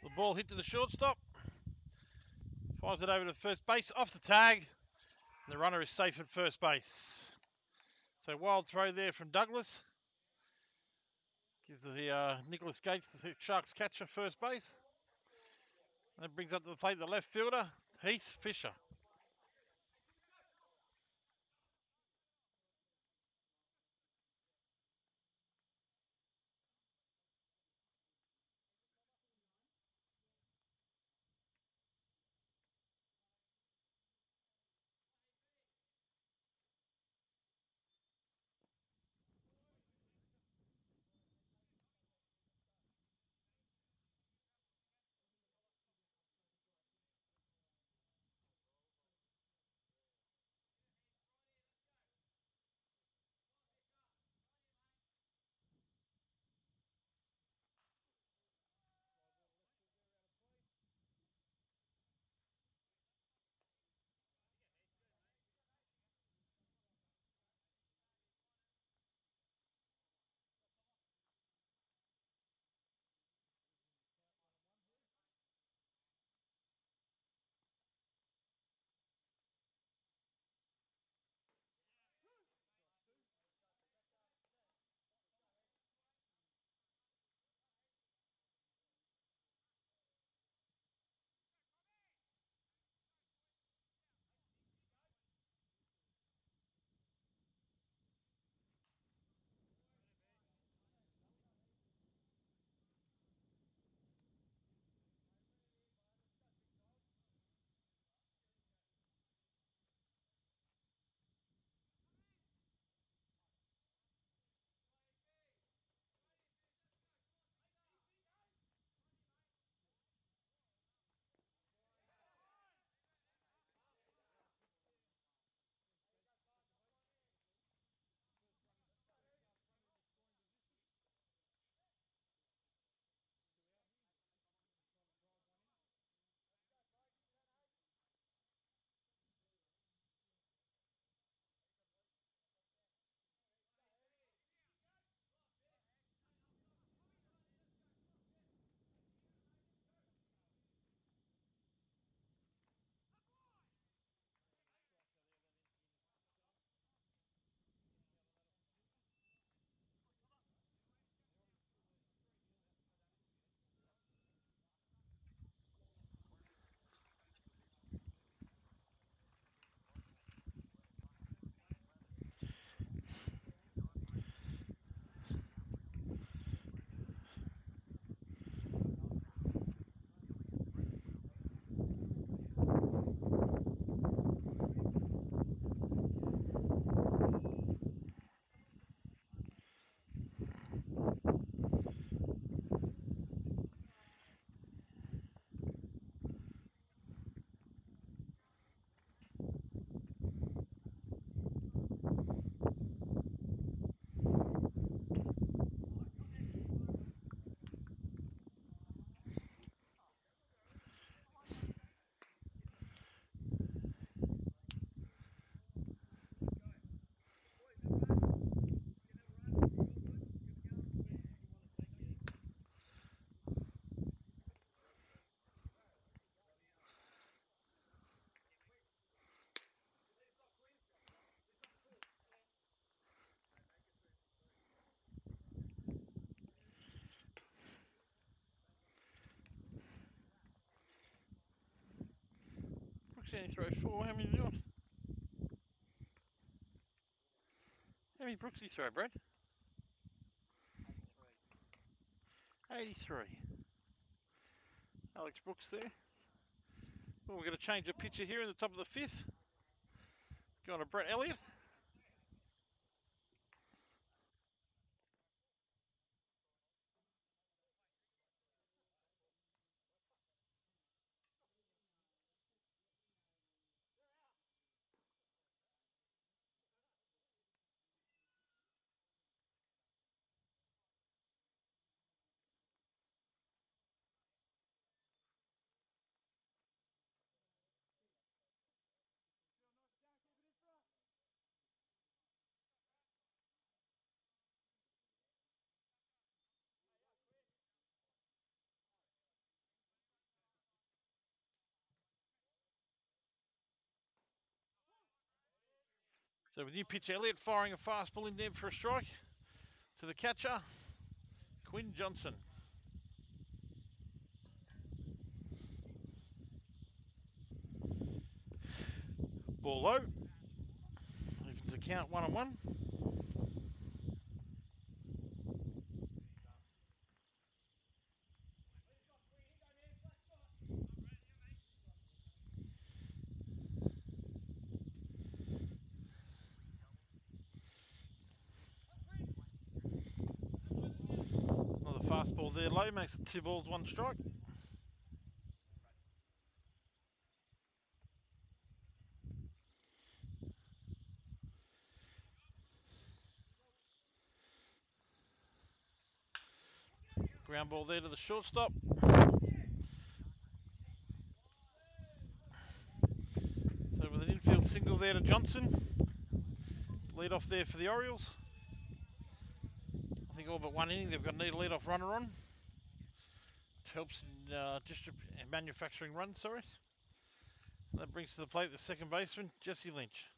The ball hit to the shortstop. Fires it over to first base, off the tag. And the runner is safe at first base. So wild throw there from Douglas. Gives the Nicholas Gates, the Sharks catcher, first base. And that brings up to the plate the left fielder, Heath Fisher. only throws 4. How many do you want? How many Brooksy throw, Brad? 83. Alex Brooks there. Well, we're going to change the pitcher here in the top of the 5th. Going to Brett Elliott. So with new pitcher Elliott firing a fastball in there for a strike to the catcher, Quinn Johnson. Ball low. Evens the count 1-1. Another fastball there low, makes it 2 balls, 1 strike. Ground ball there to the shortstop. So with an infield single there to Johnson. Lead off there for the Orioles. I think all but 1 inning they've got to need a lead-off runner on. It helps in manufacturing runs, sorry. And that brings to the plate the second baseman, Jesse Lynch.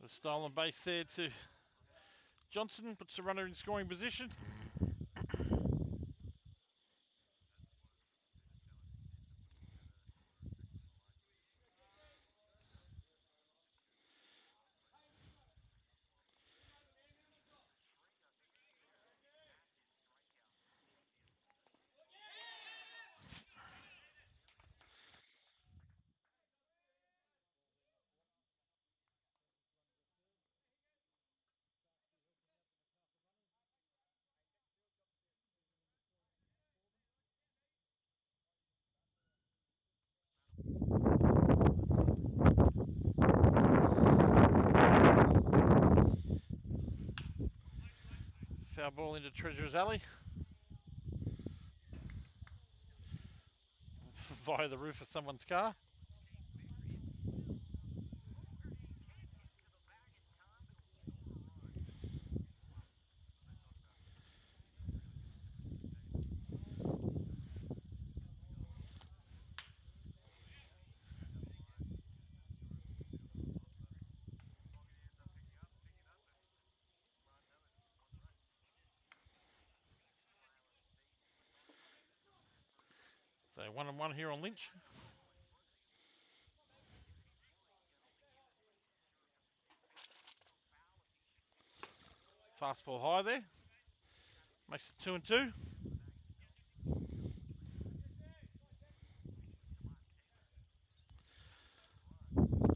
The stolen base there to Johnson, puts the runner in scoring position. Foul ball into Treasurer's Alley. Via the roof of someone's car. So 1-1 here on Lynch. Fastball high there. Makes it 2-2.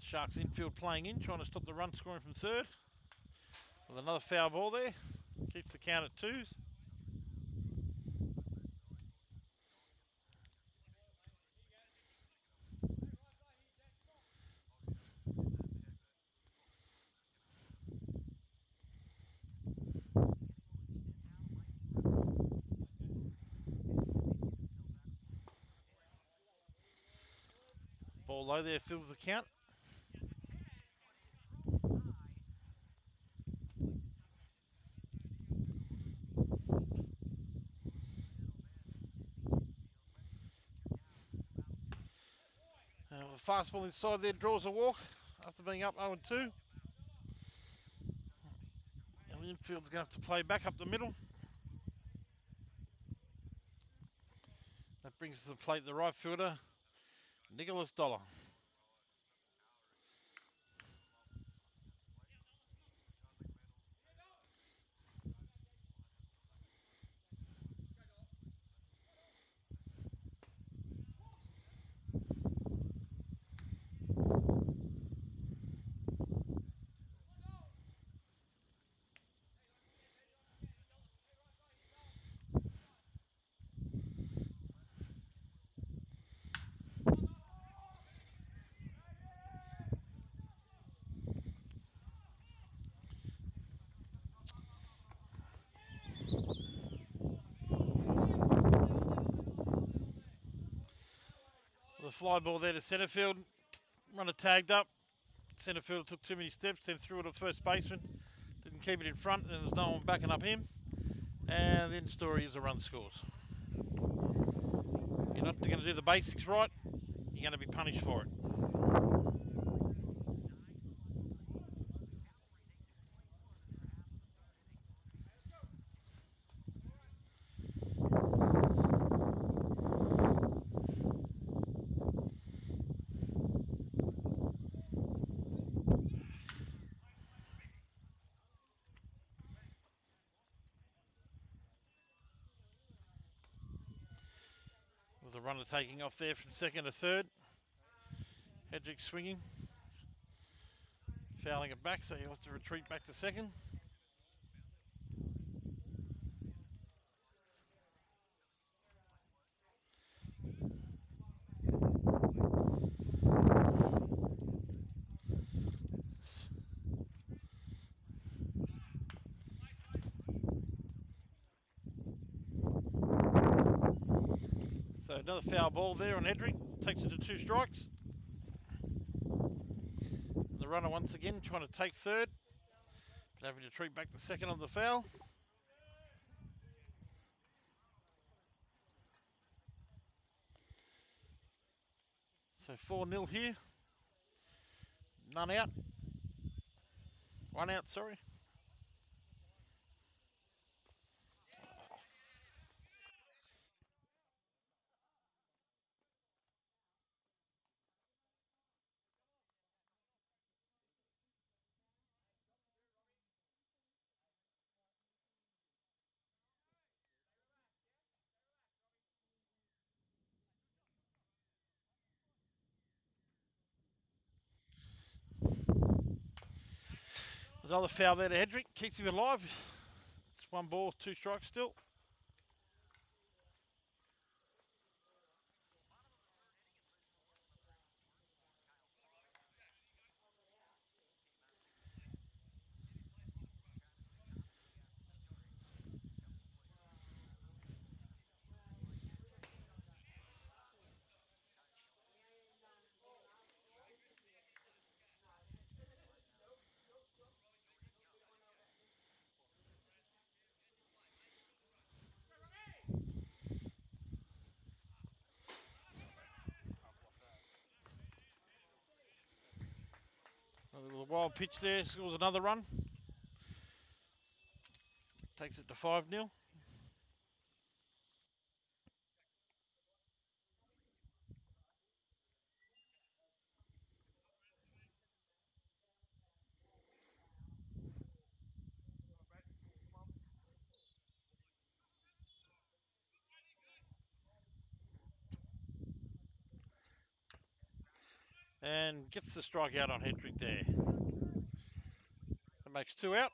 Sharks infield playing in, trying to stop the run scoring from third. With another foul ball there. Keeps the count at 2. Ball low there, fills the count. fastball inside there, draws a walk after being up 0-2. And the infield's going to have to play back up the middle. That brings to the plate the right fielder, Nicholas Dollar. The fly ball there to centre field. Runner tagged up. Centre fielder took too many steps, then threw it at first baseman. Didn't keep it in front, and there's no one backing up him. And the end story is a run scores. You're not going to do the basics right, you're going to be punished for it. With the runner taking off there from second to third. Hedrick swinging. Fouling it back, so he'll have to retreat back to second. So another foul ball there on Hedrick. Takes it to 2 strikes. And the runner once again trying to take third. But having to retreat back to second on the foul. So 4-0 here. None out. 1 out, sorry. There's another foul there to Hedrick. Keeps him alive. It's 1 ball, 2 strikes still. A little wild pitch there, scores another run. Takes it to 5-0. And gets the strikeout on Hedrick there. That makes 2 out.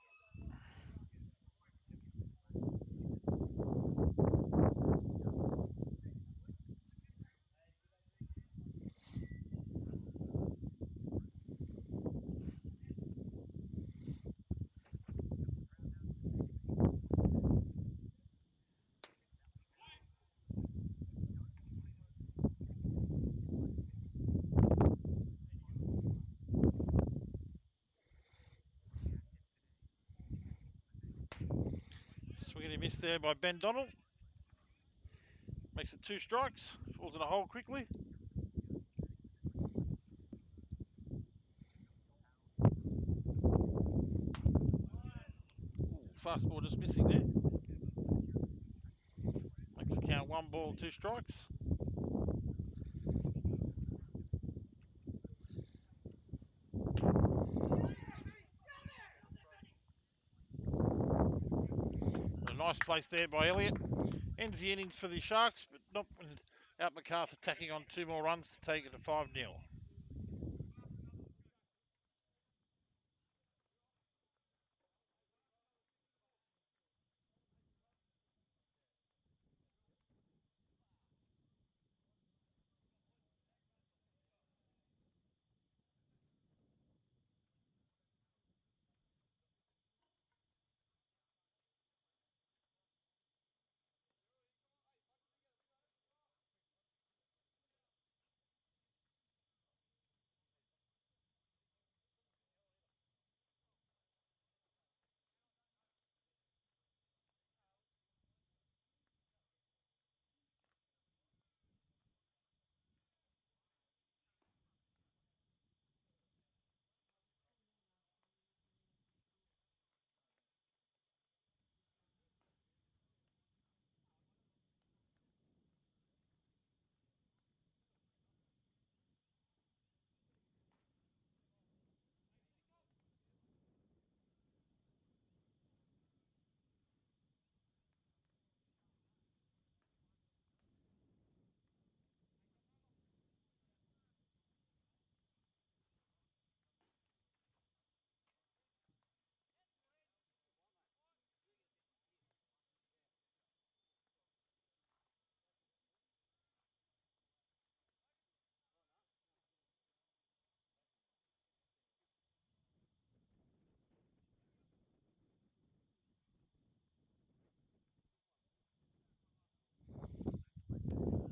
Swinging a miss there by Ben Donald. Makes it 2 strikes. Falls in a hole quickly. Fastball just missing there. Makes the count 1 ball, 2 strikes. A nice place there by Elliott. Ends the innings for the Sharks, but not without McCarthy tacking on 2 more runs to take it to 5-0.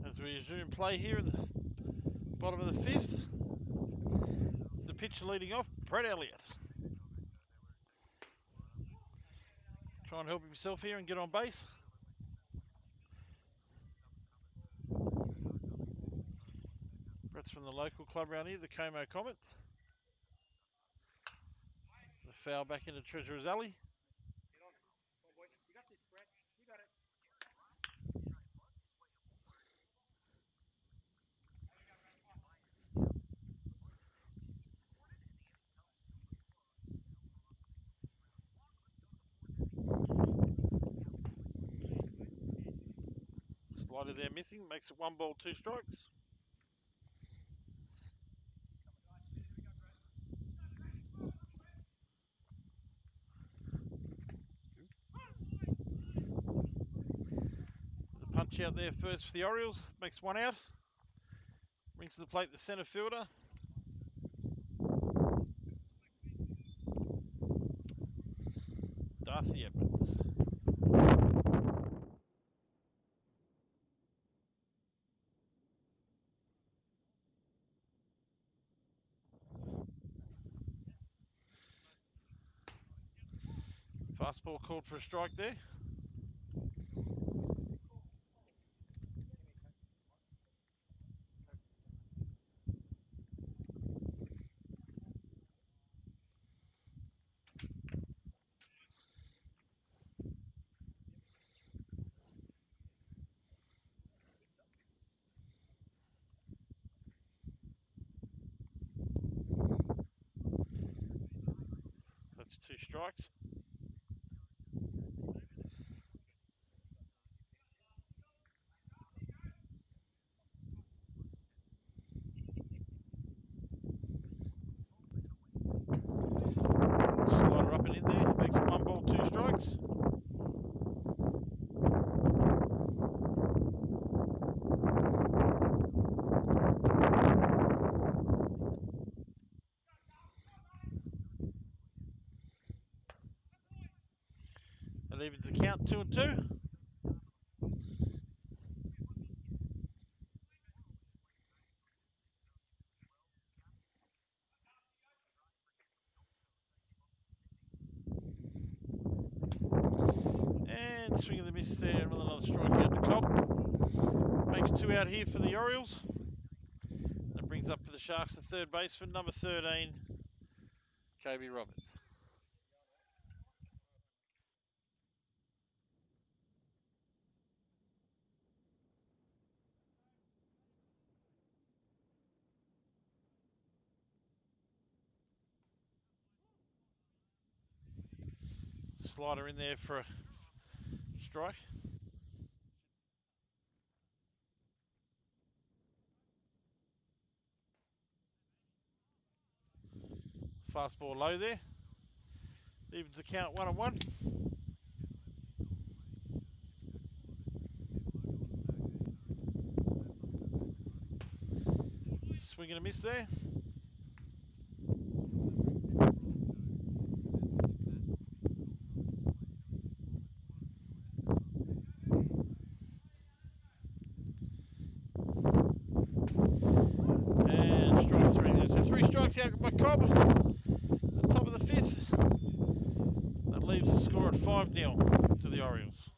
As we resume play here in the bottom of the 5th, it's the pitcher leading off, Brett Elliott. Try and help himself here and get on base. Brett's from the local club around here, the Como Comets. The foul back into Treasurer's Alley. You got this, Brett. You got it. Slider there missing, makes it 1 ball, 2 strikes. The punch out there first for the Orioles, makes 1 out. Brings to the plate the centre fielder. Darcy Edmonds. Fastball called for a strike there. That's 2 strikes. Slider up and in there, makes it 1 ball, 2 strikes. That evens the count, 2 and 2. And swing of the miss there, and with another strike out to Cobb. Makes 2 out here for the Orioles. That brings up for the Sharks the third baseman, number 13, Kobe Roberts. slider in there for a strike. Fastball low there. Evens the count 1-1. Swing and a miss there. And strike three there. So 3 strikes out by Cobb. At the top of the 5th. That leaves the score at 5-0 to the Orioles.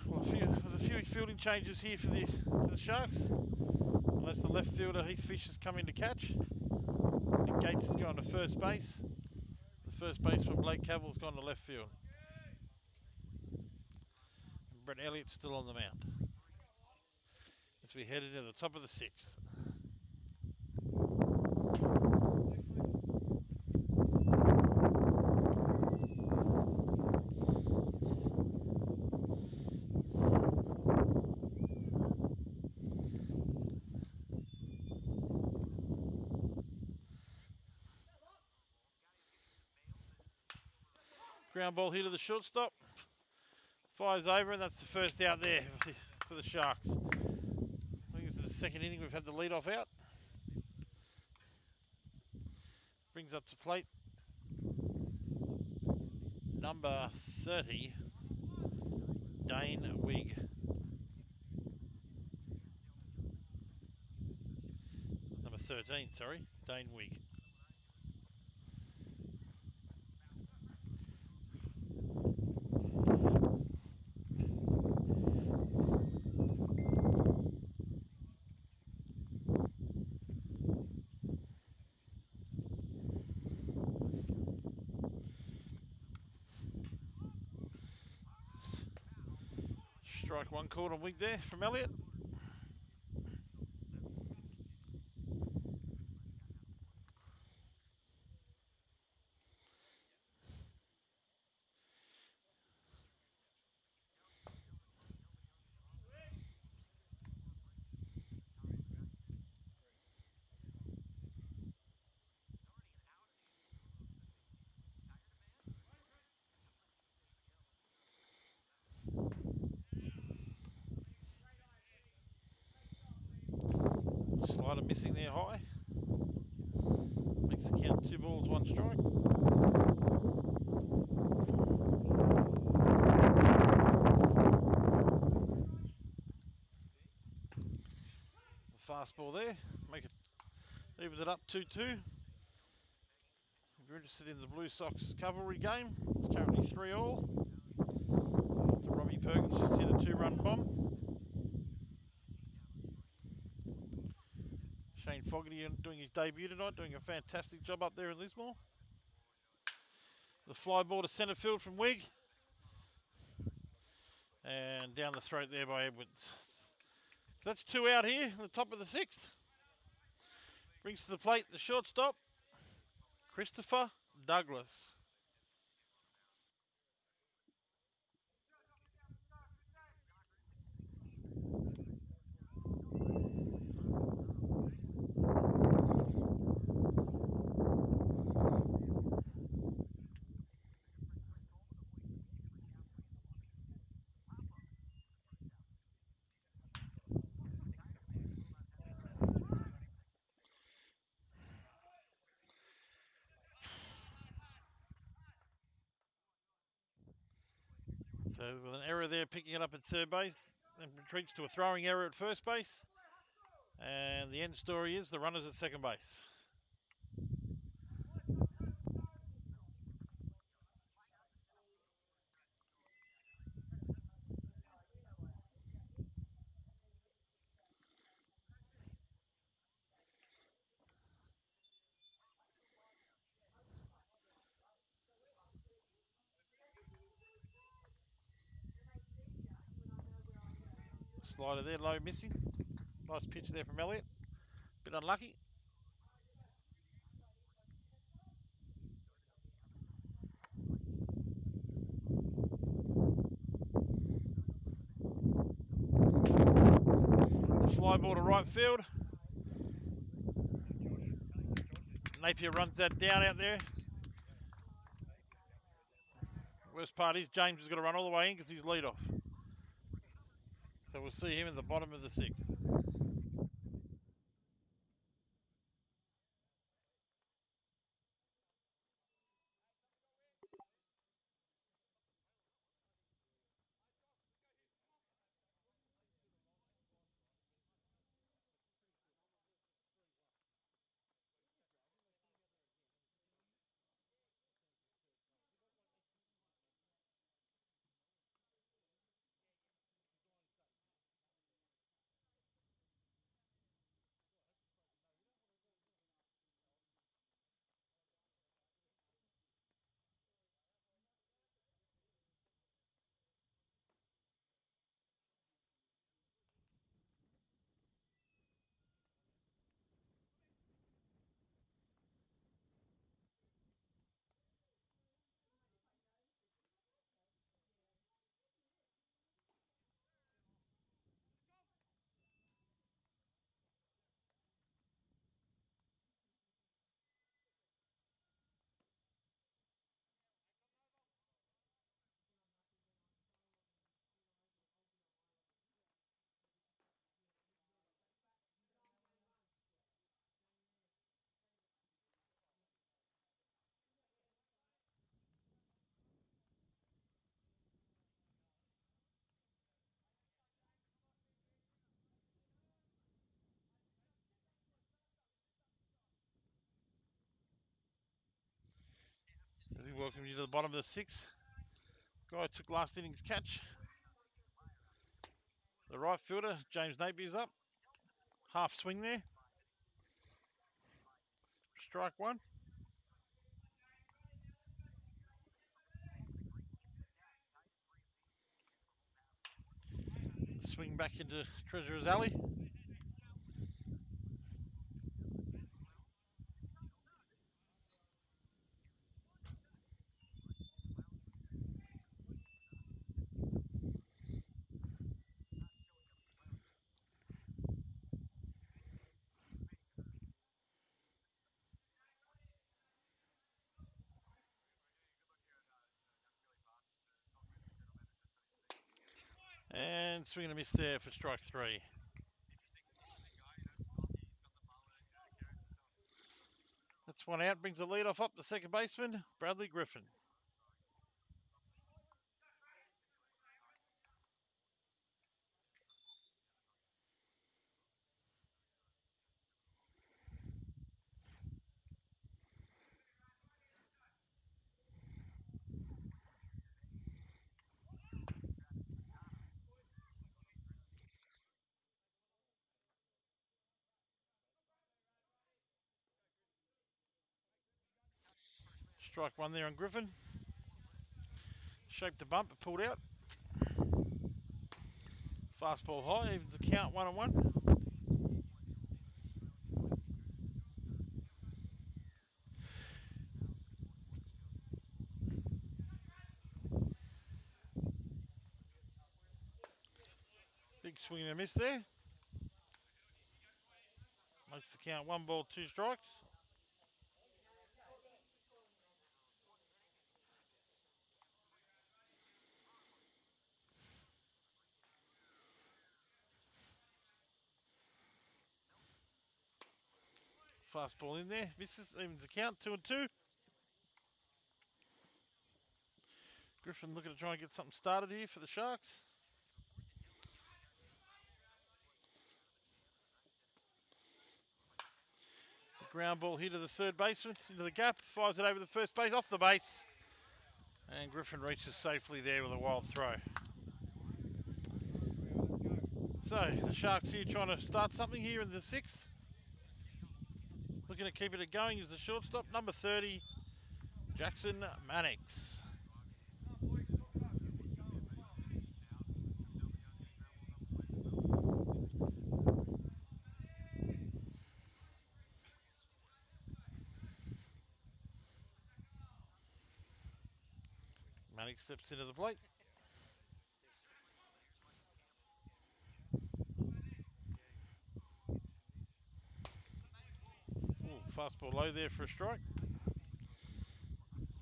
Well, with a few fielding changes here for the Sharks. Unless the left fielder Heath Fish has come in to catch. Nick Gates has gone to first base. The first baseman Blake Cavill's gone to left field. And Brett Elliott's still on the mound. As we head into the top of the 6th. Ground ball here to the shortstop. Fires over, and that's the first out there for the Sharks. I think this is the second inning we've had the lead-off out. Brings up to plate number 30, Dane Wigg. Number 13, sorry, Dane Wigg. Strike one called on Wigg there from Elliott. Slider missing there high. Makes the count 2 balls, 1 strike. The fastball there. Make it, evens it up 2-2. If you're interested in the Blue Sox cavalry game, it's currently 3-all. To Robbie Perkins just hit a 2-run bomb. Shane Fogarty doing his debut tonight, doing a fantastic job up there in Lismore. The fly ball to centre field from Wigg. And down the throat there by Edwards. So that's 2 out here in the top of the 6th. Brings to the plate the shortstop, Christopher Douglas. So with an error there, picking it up at third base, and retreats to a throwing error at first base. And the end story is the runners at second base. Slider there, low missing. Nice pitch there from Elliott. Bit unlucky. Fly ball to right field. Napier runs that down out there. Worst part is James has got to run all the way in because he's lead off. So we'll see him at the bottom of the 6th. Welcome you to the bottom of the 6th. Guy took last inning's catch. The right fielder, James Napier's up. Half swing there. Strike 1. Swing back into Treasurer's Alley. And swing and a miss there for strike 3. That's 1 out, brings the lead off up the second baseman, Bradley Griffin. Strike one there on Griffin. Shaped the bump, but pulled out. Fastball high, evens the count 1-1. Big swing and a miss there. Makes the count 1 ball, 2 strikes. Fastball in there, misses, evens the count, 2-2. Griffin looking to try and get something started here for the Sharks. The ground ball here to the third baseman, into the gap, fires it over the first base, off the base. And Griffin reaches safely there with a wild throw. So the Sharks here trying to start something here in the 6th. Looking to keep it going is the shortstop, number 30, Jackson Mannix. Mannix steps into the plate. Ooh, fastball low there for a strike.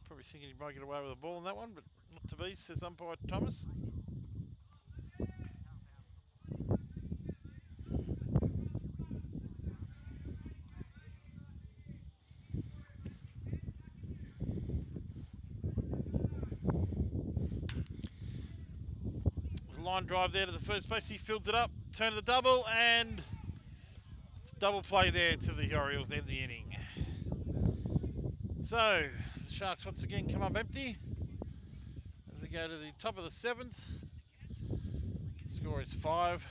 Probably thinking he might get away with a ball on that one, but not to be, says umpire Thomas. There's a line drive there to the first base. He fields it up, turn to the double, and double play there to the Orioles, end the inning. So the Sharks once again come up empty. As we go to the top of the 7th, score is 5-0.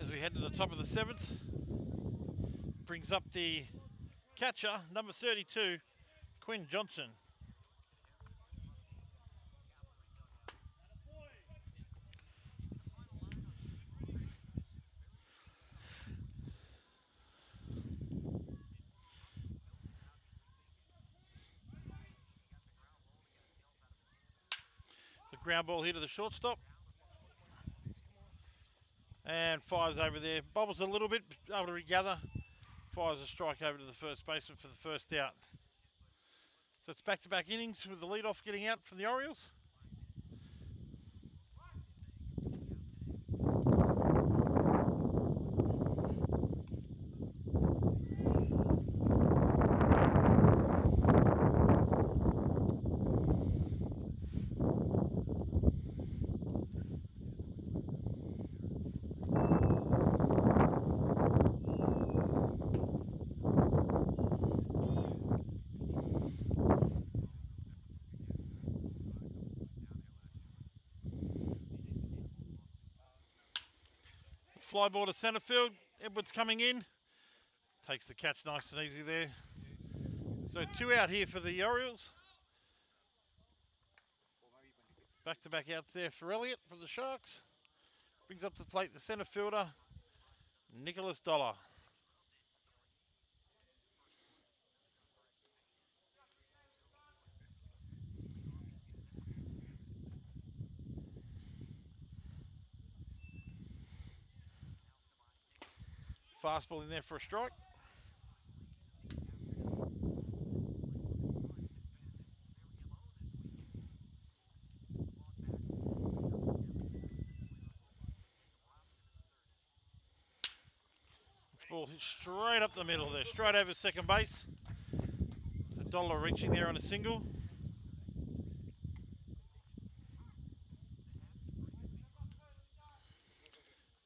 As we head to the top of the 7th, brings up the catcher, number 32, Quinn Johnson. The ground ball here to the shortstop. And fires over there. Bobbles a little bit, able to regather. Fires a strike over to the first baseman for the first out. So it's back-to-back innings with the leadoff getting out from the Orioles. fly ball to centre field. Edwards coming in. Takes the catch nice and easy there. So 2 out here for the Orioles. Back-to-back outs there for Elliott from the Sharks. Brings up to the plate the centre fielder, Nicholas Dollar. Fastball in there for a strike. Ball hit straight up the middle there, straight over second base. So Dollar reaching there on a single.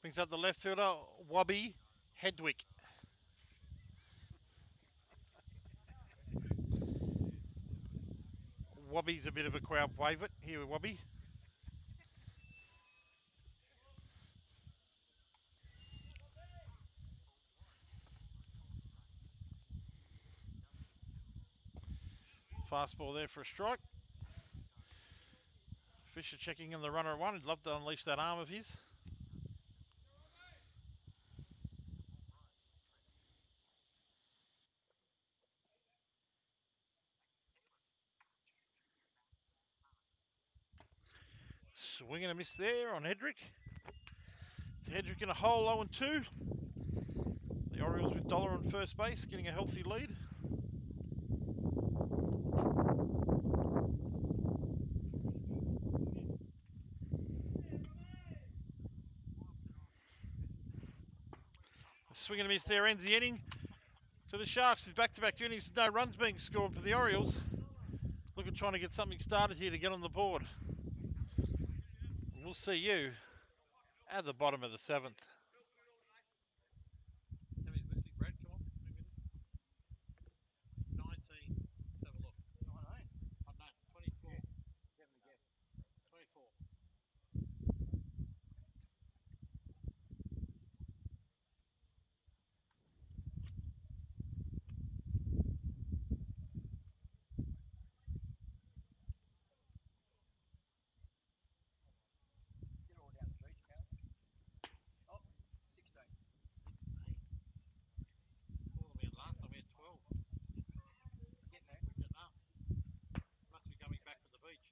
Brings up the left fielder, Wobby Hedwick. Wobby's a bit of a crowd favourite here with Wobby. Fastball there for a strike. Fisher checking in the runner at one. He'd love to unleash that arm of his. Swing and a miss there on Hedrick. It's Hedrick in a hole, 0-2. The Orioles with Dollar on first base, getting a healthy lead. Swing and a miss there ends the inning. So the Sharks with back-to-back innings with no runs being scored for the Orioles. Look at trying to get something started here to get on the board. We'll see you at the bottom of the 7th. How many listening, Brad? Come on. 19. Let's have a look. 19? Oh, no, 24. Yes. 24. Get all down the beach, Cal. Oh, 16. More than we had last time, we had 12. Getting there. We're getting up. Must be coming back from the beach.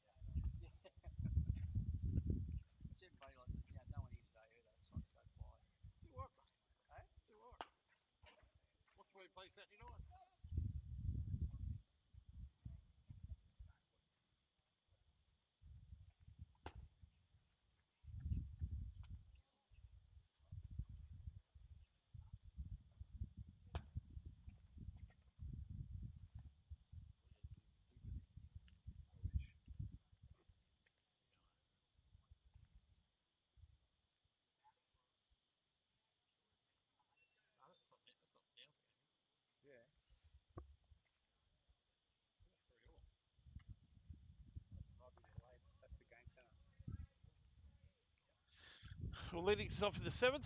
It's everybody like, no one here today either. It's like so quiet. See what? Eh? See what? What's where we play Saturday night? Yeah. Might be delayed. That's the game centre. Well, leading us off in the 7th,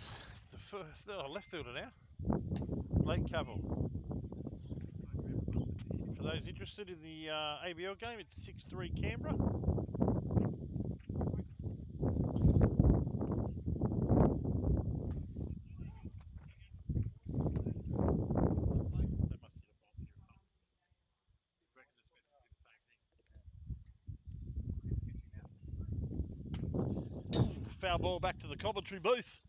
the first, left fielder now, Blake Cavill. For those interested in the ABL game, it's 6-3 Canberra. Foul ball back to the commentary booth.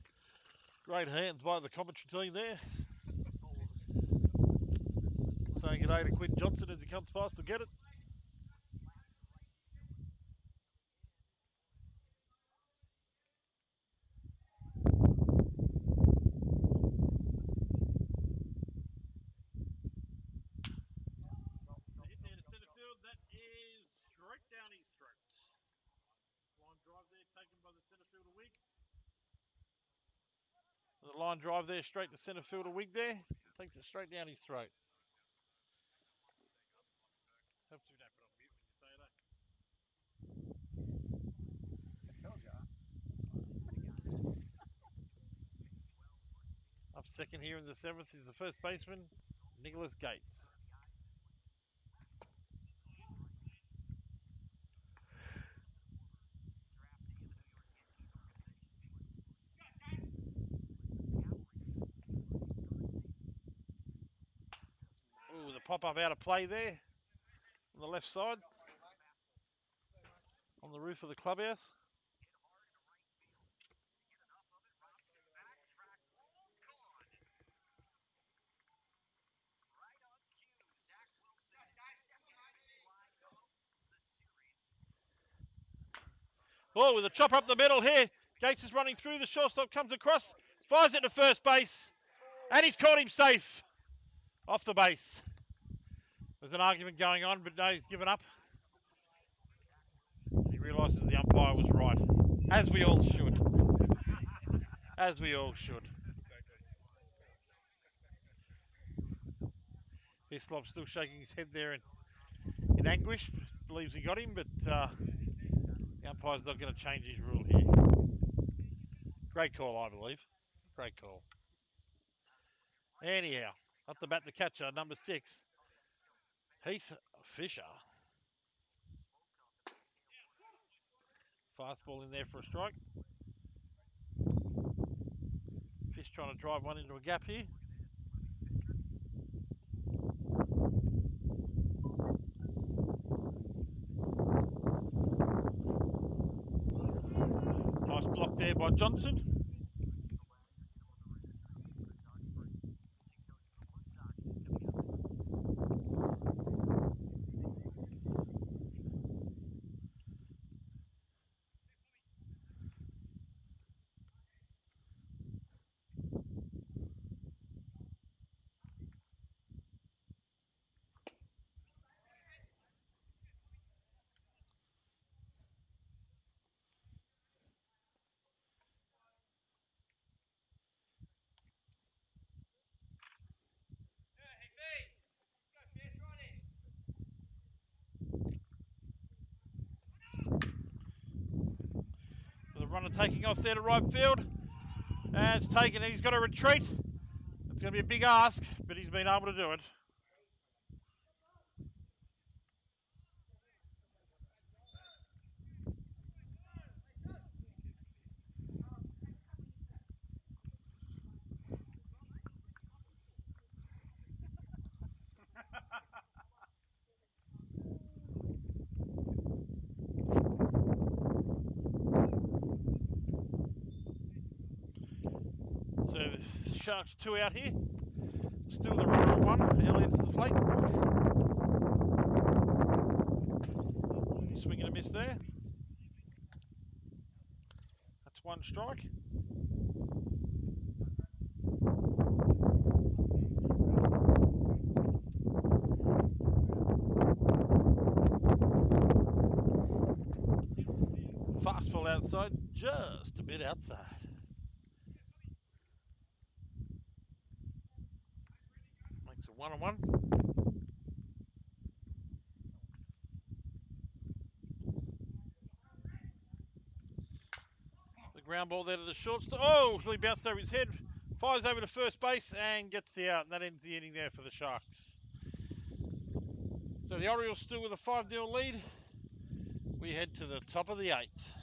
Great hands by the commentary team there. Saying good day to Quinn Johnson as he comes past to get it. The hit there to centre field, that is straight down his throat. Line drive there taken by the centre fielder Wig. The line drive there straight to centre fielder Wig there. Takes it straight down his throat. Helps if you don't put on mute when you say that. I told you. second here in the 7th is the first baseman, Nicholas Gates. Ooh, the pop-up out of play there on the left side, on the roof of the clubhouse. Oh, with a chopper up the middle here. Gates is running through. The shortstop comes across, fires it to first base, and he's caught him safe off the base. There's an argument going on, but no, he's given up. He realises the umpire was right, as we all should. As we all should. Hislop's still shaking his head there in anguish. Believes he got him, but the umpire's not going to change his rule here. Great call, I believe. Great call. Anyhow, up the bat, the catcher, number 6, Heath Fisher. Fastball in there for a strike. Fish trying to drive one into a gap here. Nice block there by Johnson. The runner taking off there to right field. And it's taken, he's got to retreat. It's going to be a big ask, but he's been able to do it. So the Sharks 2 out here. Still the runner on 1. Elliott's the plate. Swing and a miss there. That's 1 strike. Fastball outside, just a bit outside. Makes it 1-1. The ground ball there to the shortstop. Oh, he bounced over his head. Fires over to first base and gets the out. And that ends the inning there for the Sharks. So the Orioles still with a 5-0 lead. We head to the top of the 8th.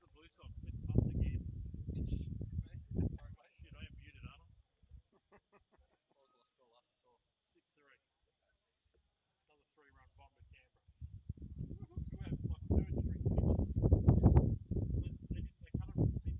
The Blue Sox missed pumped again. Shit, I am muted, aren't I? What was the score last I saw? 6-3. Another 3-run bomb to Canberra. Who have like 3rd string pitchers? They cut them from Sydney.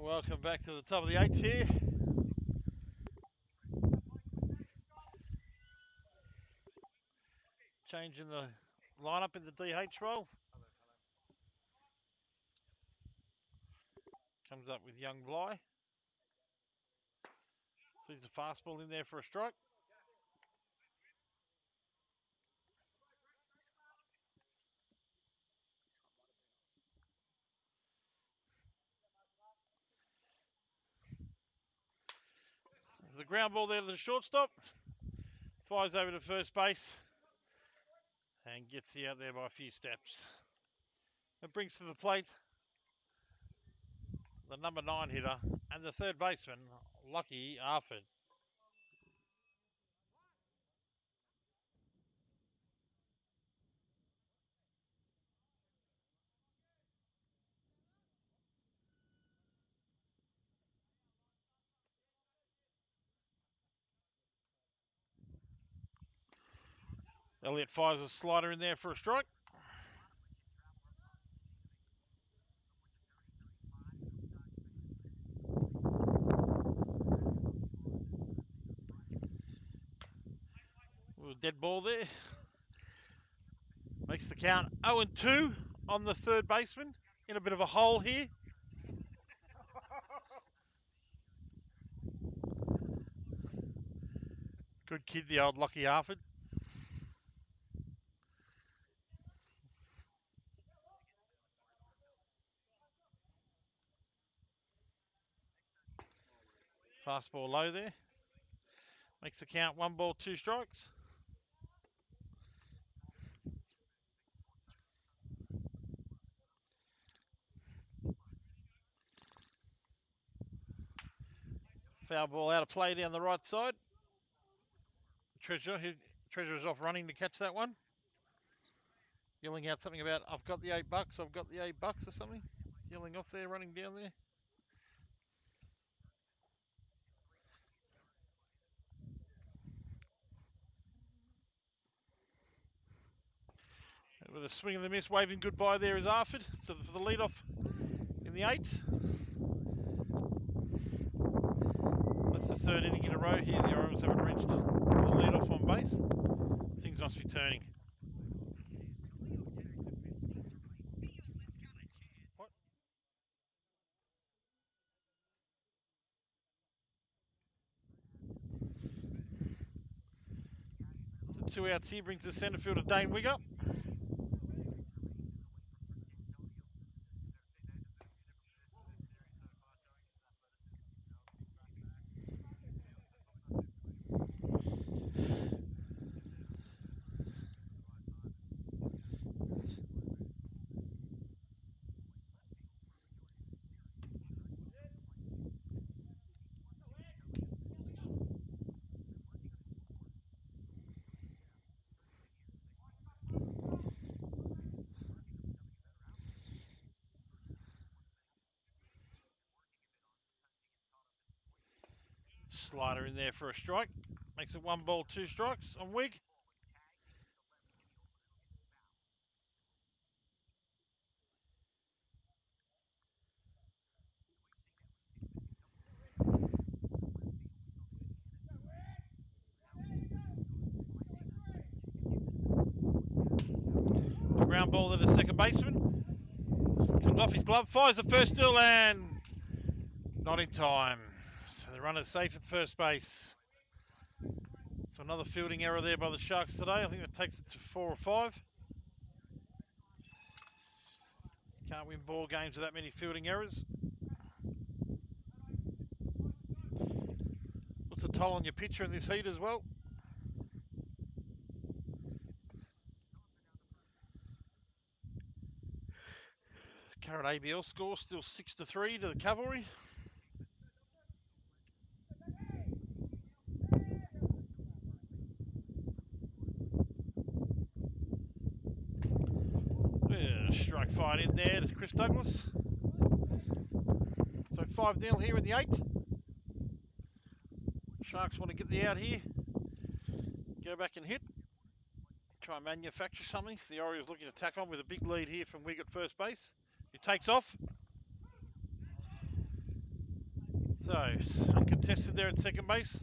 Welcome back to the top of the eighth here. Changing the lineup in the DH role. Comes up with young Bly. Sees a fastball in there for a strike. The ground ball there to the shortstop. Flies over to first base and gets you out there by a few steps. It brings to the plate the number 9 hitter and the third baseman, Lucky Arford. Elliott fires a slider in there for a strike. With a dead ball there. Makes the count 0-2 on the third baseman. In a bit of a hole here. Good kid, the old Lucky Arford. Fastball low there. Makes the count 1 ball, 2 strikes. Foul ball out of play down the right side. Treasurer's off running to catch that one. Yelling out something about, I've got the $8, I've got the $8 or something. Yelling off there, running down there. With a swing and a miss, waving goodbye there is Arford. So for the leadoff in the 8th. That's the 3rd inning in a row here. The Orioles haven't reached the leadoff on base. Things must be turning. What? So 2 outs here brings the centre fielder Dane Wigger. Slider in there for a strike. Makes it 1 ball, 2 strikes on Wig. Ground ball to the second baseman. Comes off his glove, fires the first still and not in time. So the runner's safe at first base. So another fielding error there by the Sharks today. I think that takes it to 4 or 5. Can't win ball games with that many fielding errors. Puts a toll on your pitcher in this heat as well. Current ABL score still 6-3 to the Cavalry. Strike fired in there to Chris Douglas. So 5-0 here in the 8th. Sharks want to get the out here. Go back and hit. Try and manufacture something. The Orioles looking to tack on with a big lead here from Wig at first base. He takes off. So, uncontested there at second base.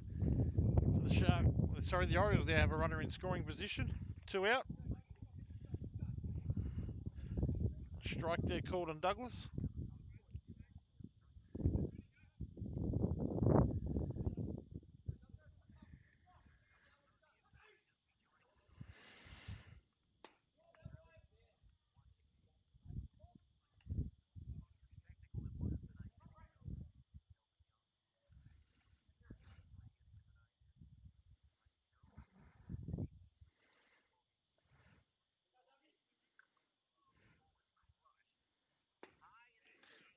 So the Orioles now have a runner in scoring position. 2 out. Strike there called on Douglas.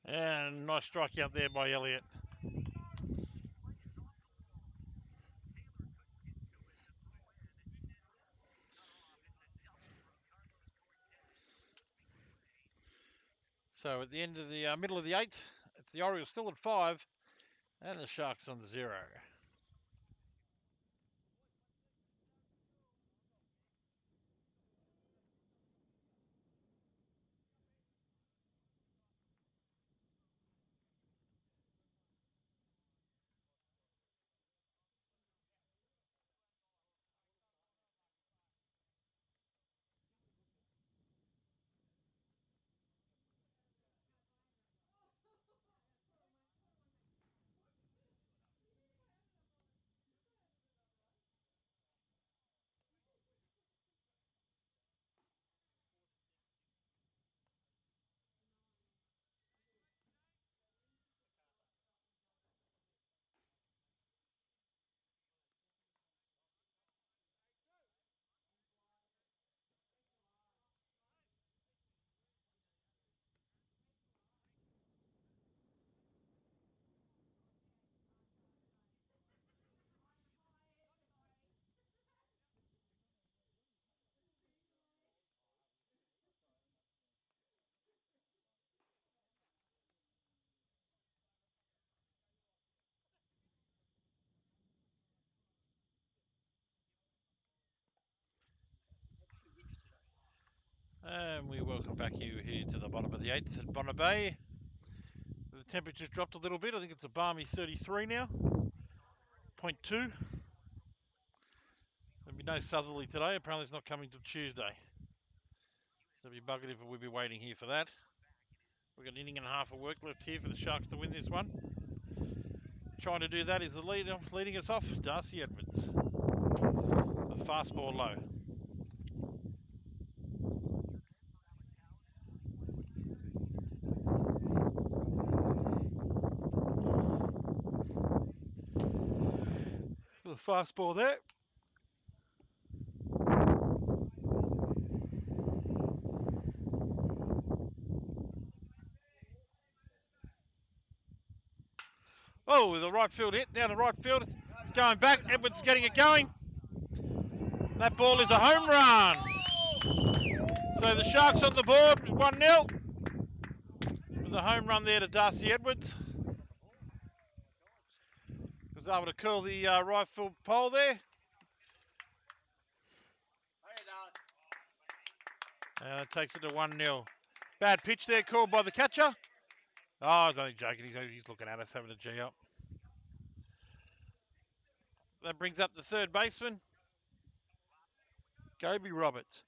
And nice strike out there by Elliott. So at the end of the middle of the 8th, it's the Orioles still at 5 and the Sharks on 0. And we welcome back you here to the bottom of the 8th at Bonnet Bay. The temperature's dropped a little bit. I think it's a balmy 33 now. 0.2. There'll be no southerly today. Apparently it's not coming till Tuesday. So it'll be buggered if we'll be waiting here for that. We've got an inning and a half of work left here for the Sharks to win this one. Trying to do that is the leader leading us off, Darcy Edwards. The fastball low. The fastball there. Oh, the right field hit down the right field. It's going back. Edwards getting it going. That ball is a home run. So the Sharks on the board, 1-0. With a home run there to Darcy Edwards. Was able to curl the right field pole there. And it takes it to 1-0. Bad pitch there called by the catcher. Oh, I was only joking. He's looking at us having a G up. That brings up the third baseman, Goby Roberts.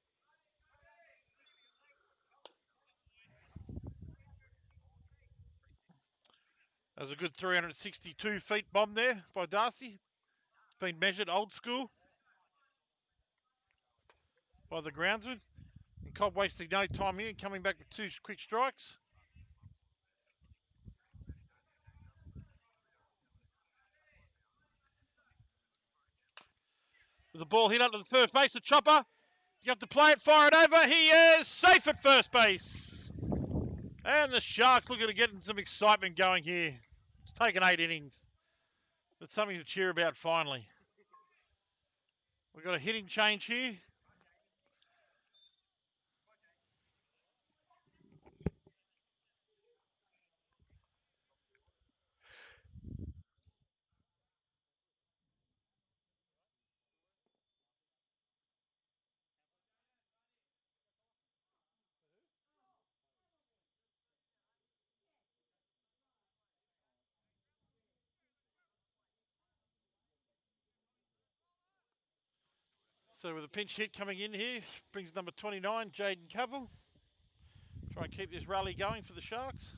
That was a good 362 feet bomb there by Darcy. It's been measured old school by the groundsman. And Cobb wasting no time here and coming back with 2 quick strikes. With the ball hit up to the first base, the chopper. You have to play it, fire it over. He is safe at first base. And the Sharks looking to get some excitement going here. It's taken 8 innings. But something to cheer about finally. We've got a hitting change here. So with a pinch hit coming in here, brings number 29, Jaden Cavill. Try and keep this rally going for the Sharks.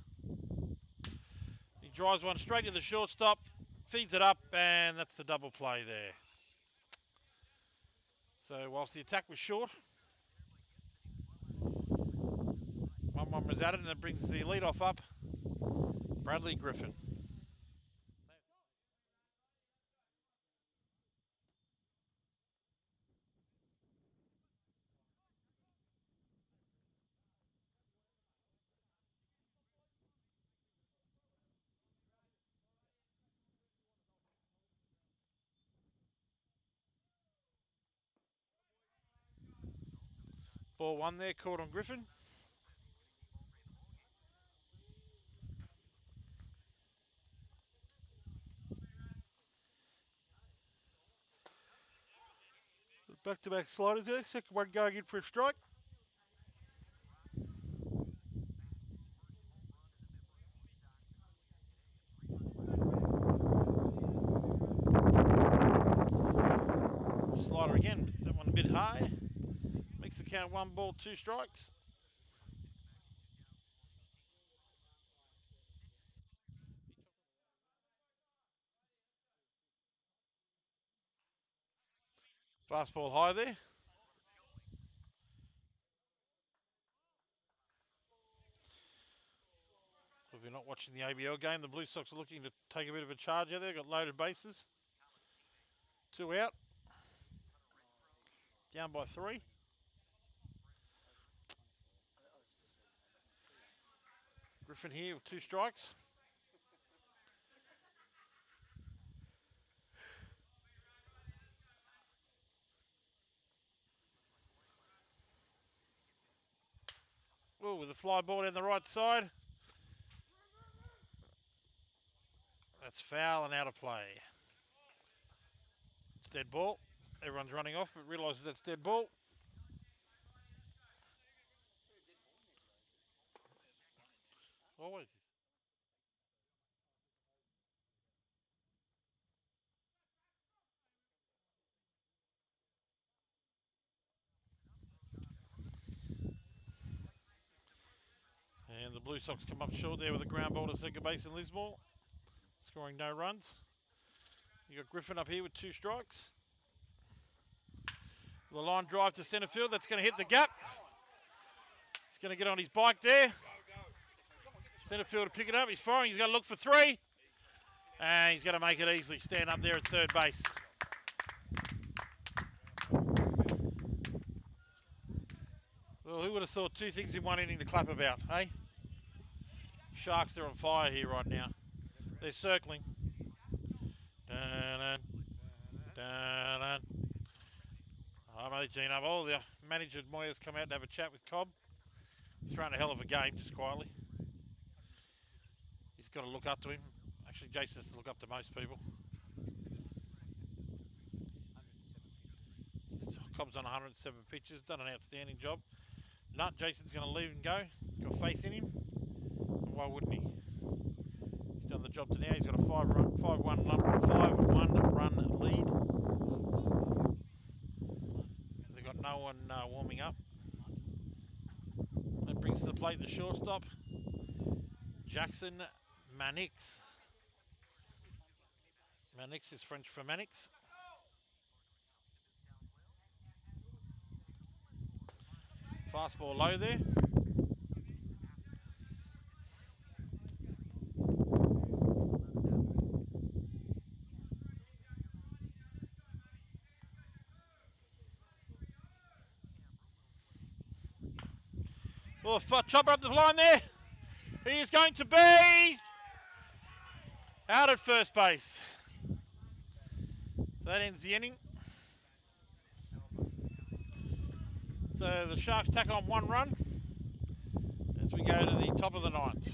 He drives one straight to the shortstop, feeds it up, and that's the double play there. So whilst the attack was short, 1-1 was added, and it brings the leadoff up, Bradley Griffin. Ball one there, caught on Griffin. Back-to-back sliders there, second one going in for a strike. Slider again, that one a bit high. Makes the count 1 ball, 2 strikes. Fastball high there. If you're not watching the ABL game, the Blue Sox are looking to take a bit of a charge out there. Got loaded bases. 2 out. Down by 3. Griffin here with 2 strikes. Oh, with a fly ball down the right side. That's foul and out of play. It's dead ball. Everyone's running off, but realises that's dead ball. Always. And the Blue Sox come up short there with a ground ball to second base in Lismore. Scoring no runs. You got Griffin up here with 2 strikes. The line drive to centre field. That's going to hit the gap. He's going to get on his bike there. Centre field to pick it up. He's firing. He's going to look for 3. And he's going to make it easily. Stand up there at third base. Well, who would have thought 2 things in one inning to clap about, eh? Sharks are on fire here right now. They're circling. Dun-dun, dun-dun. I'm Gene up. All the manager Moyer's come out to have a chat with Cobb. He's throwing a hell of a game, just quietly. He's got to look up to him. Actually, Jason has to look up to most people. Cobb's on 107 pitches, done an outstanding job. Jason's going to leave and go. Got faith in him. And why wouldn't he? He's done the job to now. He's got a 5-1 run lead. They've got no one warming up. That brings to the plate the shortstop, Jackson Mannix. Mannix is French for Mannix. Fastball low there. Oh, chopper up the line there. He is going to be out at first base. That ends the inning. So the Sharks tack on 1 run as we go to the top of the 9th.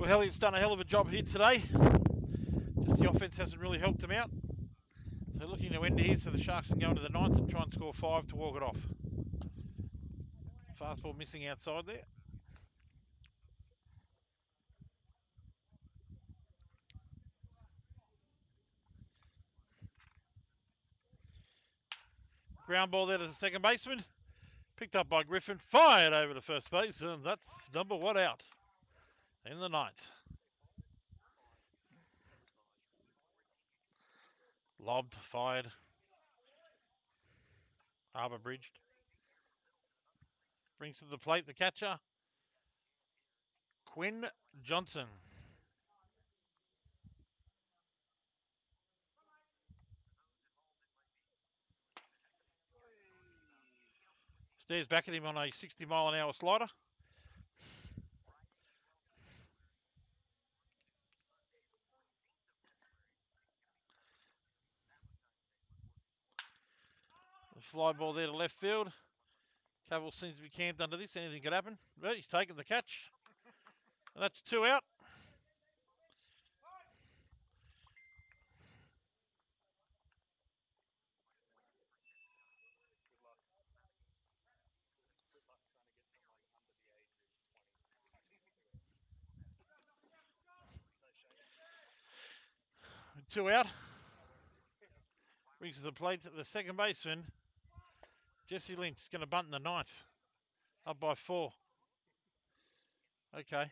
Well, Elliott's done a hell of a job here today. Just the offense hasn't really helped him out. So looking to end here so the Sharks can go into the ninth and try and score 5 to walk it off. Fastball missing outside there. Ground ball there to the second baseman. Picked up by Griffin. Fired over to first base. And that's number 1 out in the ninth. Lobbed, fired. Harbour bridged. Brings to the plate the catcher, Quinn Johnson. Stares back at him on a 60-mile-an-hour slider. The fly ball there to left field. Cavill seems to be camped under this. Anything could happen. But he's taken the catch. And that's 2 out. Two out. Brings to the plate the second baseman, Jesse Lynch. Is going to bunt in the ninth. Up by 4. Okay.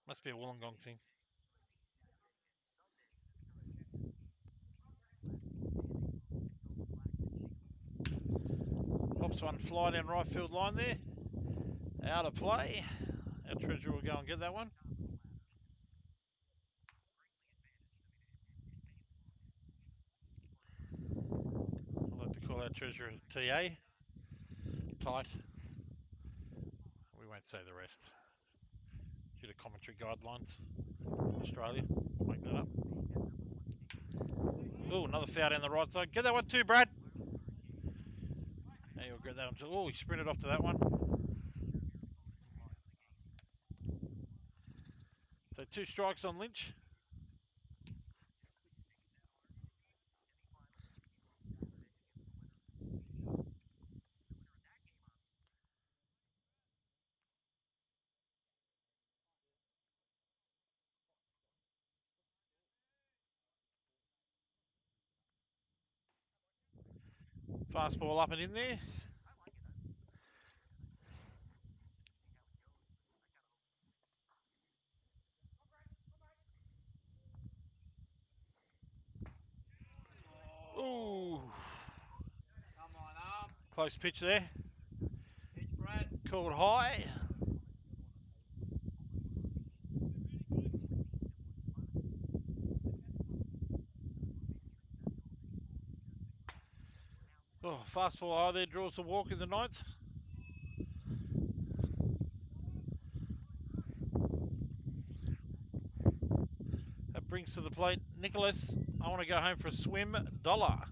Must be a Wollongong thing. Pops one fly down right field line there. Out of play. Our treasurer will go and get that one. I like to call our treasurer TA. Tight. We won't say the rest. Due to commentary guidelines. Australia. We'll make that up. Oh, another foul down the right side. Get that one too, Brad. Now you'll get that one too. Oh, he sprinted off to that one. So 2 strikes on Lynch. Fastball up and in there. Ooh. Come on up. Close pitch there. Pitch, Brett. Called high. Oh, fastball high there, draws the walk in the ninth. That brings to the plate Nicholas. I want to go home for a swim. $1.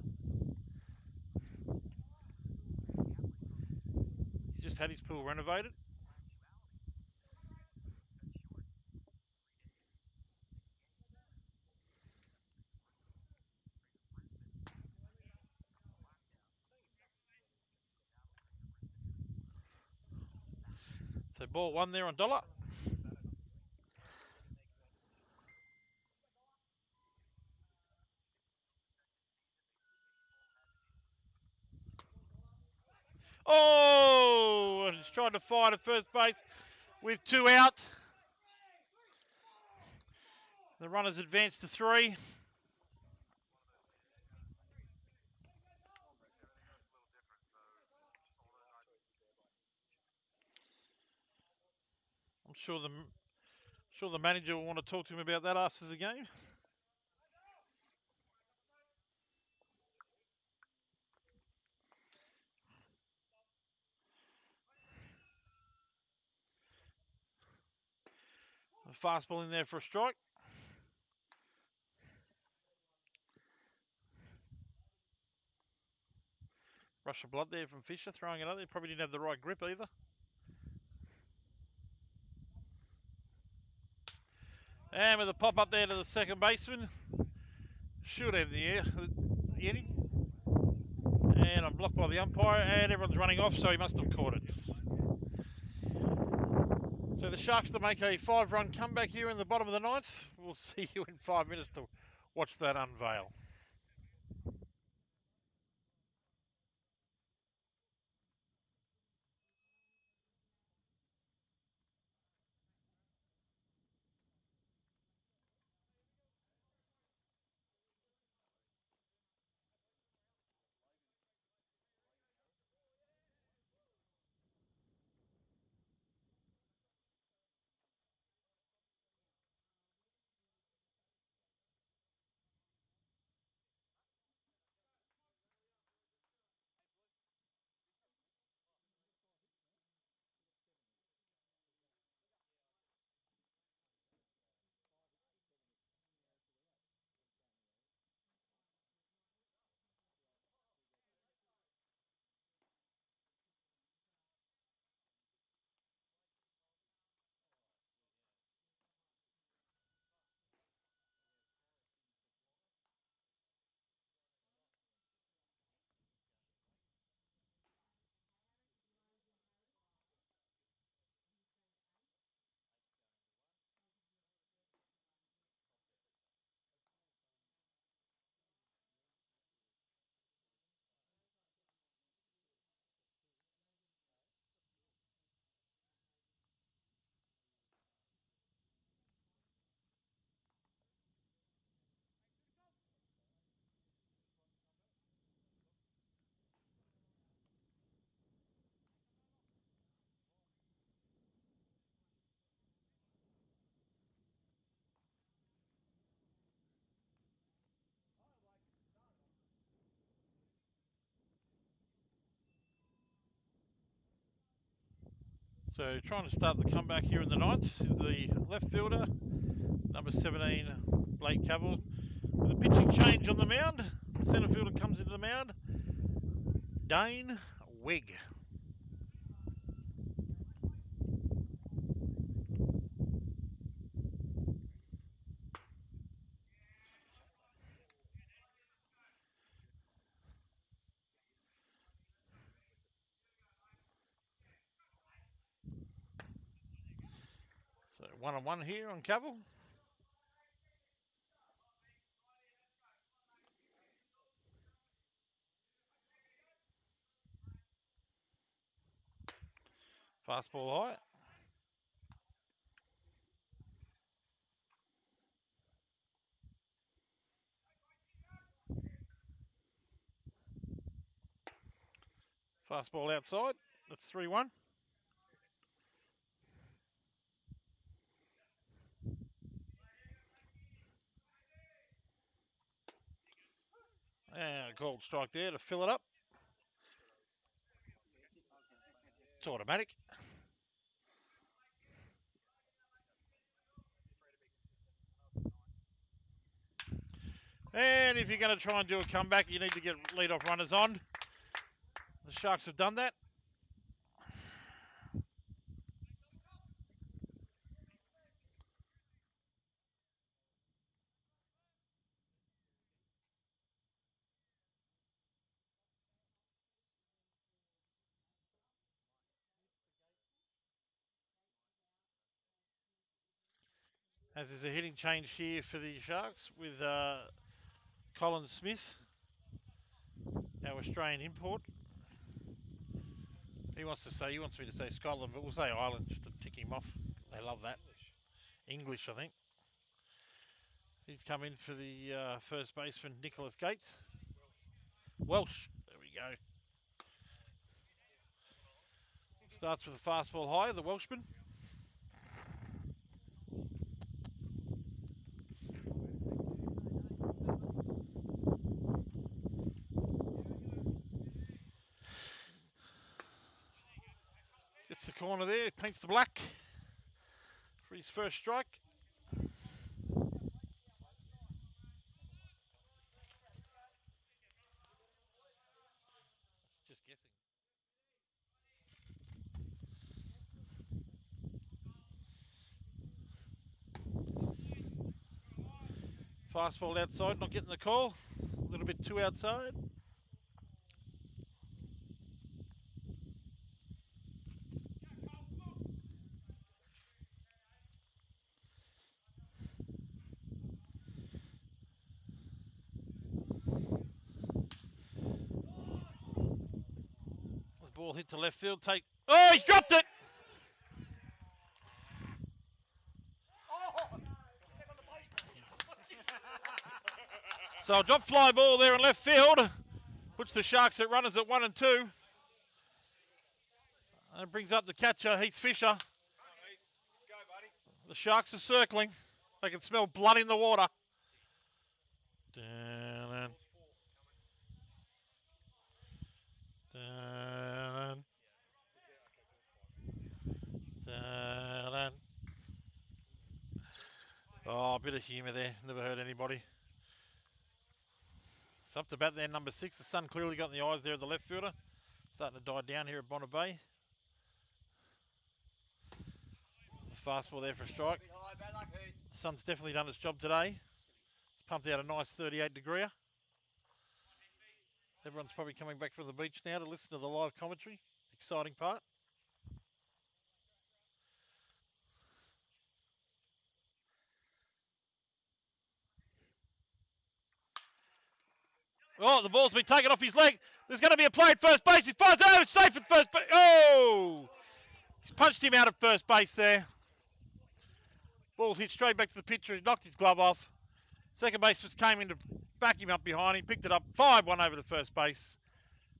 He's just had his pool renovated. So ball 1 there on $1. Oh, and he's trying to fire to first base with 2 out. The runners advance to 3. I'm sure the manager will want to talk to him about that after the game. A fastball in there for a strike. Rush of blood there from Fisher, throwing it up there. Probably didn't have the right grip either. And with a pop up there to the second baseman. Should end the inning. And I'm blocked by the umpire, and everyone's running off, so he must have caught it. So the Sharks to make a 5-run comeback here in the bottom of the ninth. We'll see you in 5 minutes to watch that unveil. So trying to start the comeback here in the ninth is the left fielder, number 17, Blake Cavill. With a pitching change on the mound, the centre fielder comes into the mound, Dane Wigg. So 1-on-1 here on Cavill. Fastball high. Fastball outside. That's 3-1. And a called strike there to fill it up. It's automatic. And if you're going to try and do a comeback, you need to get lead-off runners on. The Sharks have done that. As there's a hitting change here for the Sharks with Colin Smith, our Australian import. He wants me to say Scotland, but we'll say Ireland just to tick him off. They love that. English, I think. He's come in for the first baseman, Nicholas Gates. Welsh. There we go. Starts with a fastball high, the Welshman. Gets the corner there, paints the black for his first strike. Just guessing. Fastball outside, not getting the call. A little bit too outside. The ball hit to left field. Oh, he's dropped it! So a drop fly ball there in left field. Puts the Sharks at runners at 1 and 2. And it brings up the catcher, Heath Fisher. The Sharks are circling. They can smell blood in the water. Dun, dun, dun. Oh, a bit of humour there. Never hurt anybody. It's up to bat there, number 6. The sun clearly got in the eyes there of the left fielder. Starting to die down here at Bonnet Bay. The fastball there for a strike. The sun's definitely done its job today. It's pumped out a nice 38 degreer. Everyone's probably coming back from the beach now to listen to the live commentary. Exciting part. Oh, the ball's been taken off his leg. There's going to be a play at first base. He fires over, safe at first base. Oh! He's punched him out at first base there. Ball's hit straight back to the pitcher. He knocked his glove off. Second baseman came in to back him up behind him, picked it up, fired one over to first base,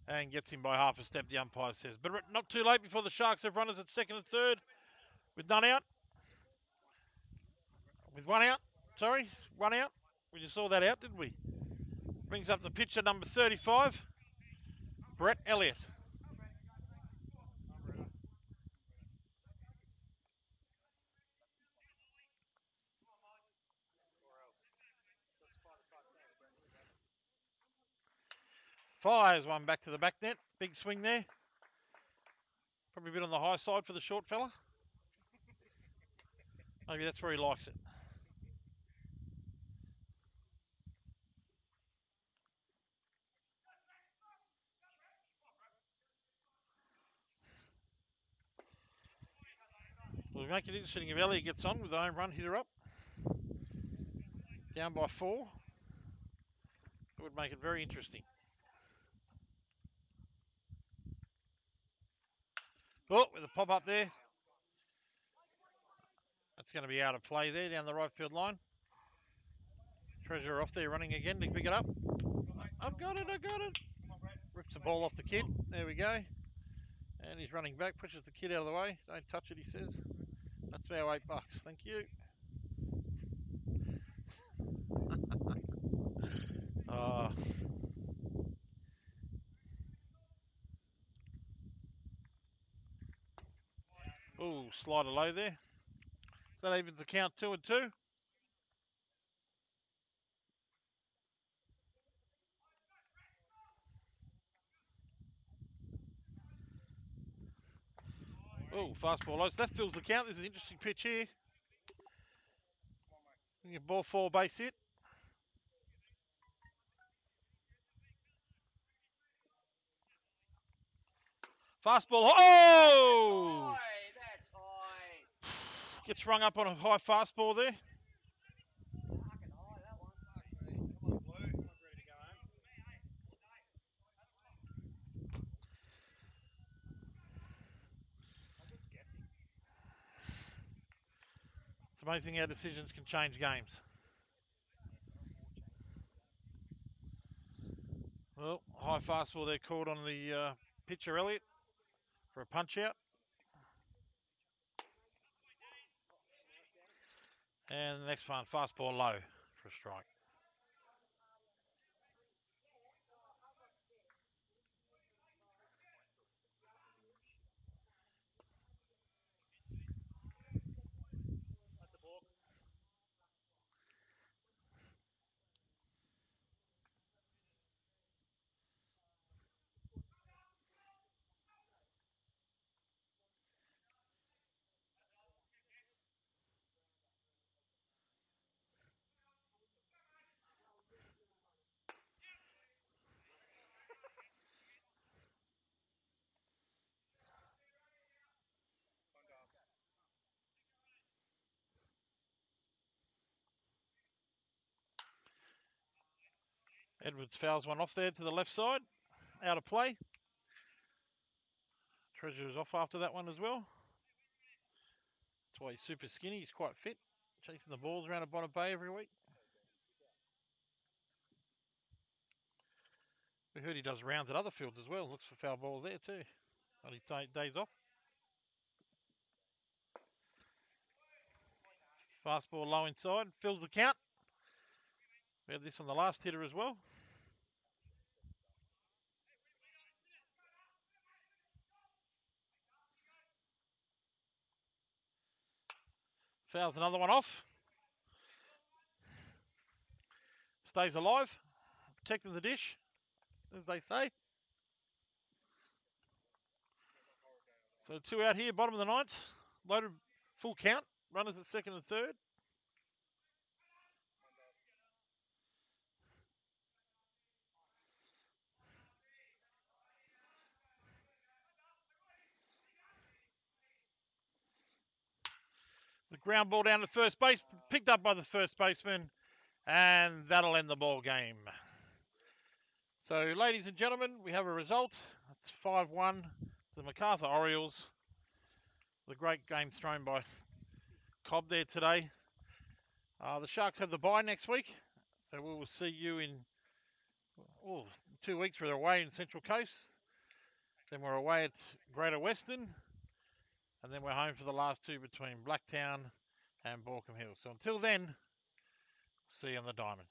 and gets him by half a step, the umpire says. But not too late before the Sharks have runners at second and third, with none out. With one out, one out. We just saw that out, didn't we? Brings up the pitcher, number 35, Brett Elliott. Fires one back to the back net. Big swing there. Probably a bit on the high side for the short fella. Maybe that's where he likes it. We'll make it interesting if Elliott gets on with the home run hitter up. Down by 4. It would make it very interesting. Oh, with a pop up there. That's going to be out of play there down the right field line. Treasure off there running again to pick it up. I've got it. Rips the ball off the kid. There we go. And he's running back, pushes the kid out of the way. Don't touch it, he says. That's our $8. Thank you. Oh, slider low there. So that evens the count 2 and 2. Oh, fastball low. So that fills the count. This is an interesting pitch here. Ball 4 base hit. Fastball. Oh! That's high. Gets rung up on a high fastball there. Fucking high, that one. Come on, Blue. I'm ready to go home. I'm just guessing. It's amazing how decisions can change games. Well, high fastball there called on the pitcher Elliott for a punch out. And the next one, fastball low for a strike. That's a balk. Edwards fouls one off there to the left side. Out of play. Treasurer's off after that one as well. That's why he's super skinny. He's quite fit. Chasing the balls around at Bonnet Bay every week. We heard he does rounds at other fields as well. Looks for foul ball there too. On his days off. Fastball low inside. Fills the count. We had this on the last hitter as well. Fouls another one off. Stays alive. Protecting the dish, as they say. So 2 out here, bottom of the ninth. Loaded full count. Runners at second and third. The ground ball down to first base, picked up by the first baseman, and that'll end the ball game. So, ladies and gentlemen, we have a result. It's 5-1 to the MacArthur Orioles. The great game thrown by Cobb there today. The Sharks have the bye next week, so we will see you in 2 weeks. We're away in Central Coast. Then we're away at Greater Western. And then we're home for the last 2 between Blacktown and Borkham Hill. So until then, see you on the diamond.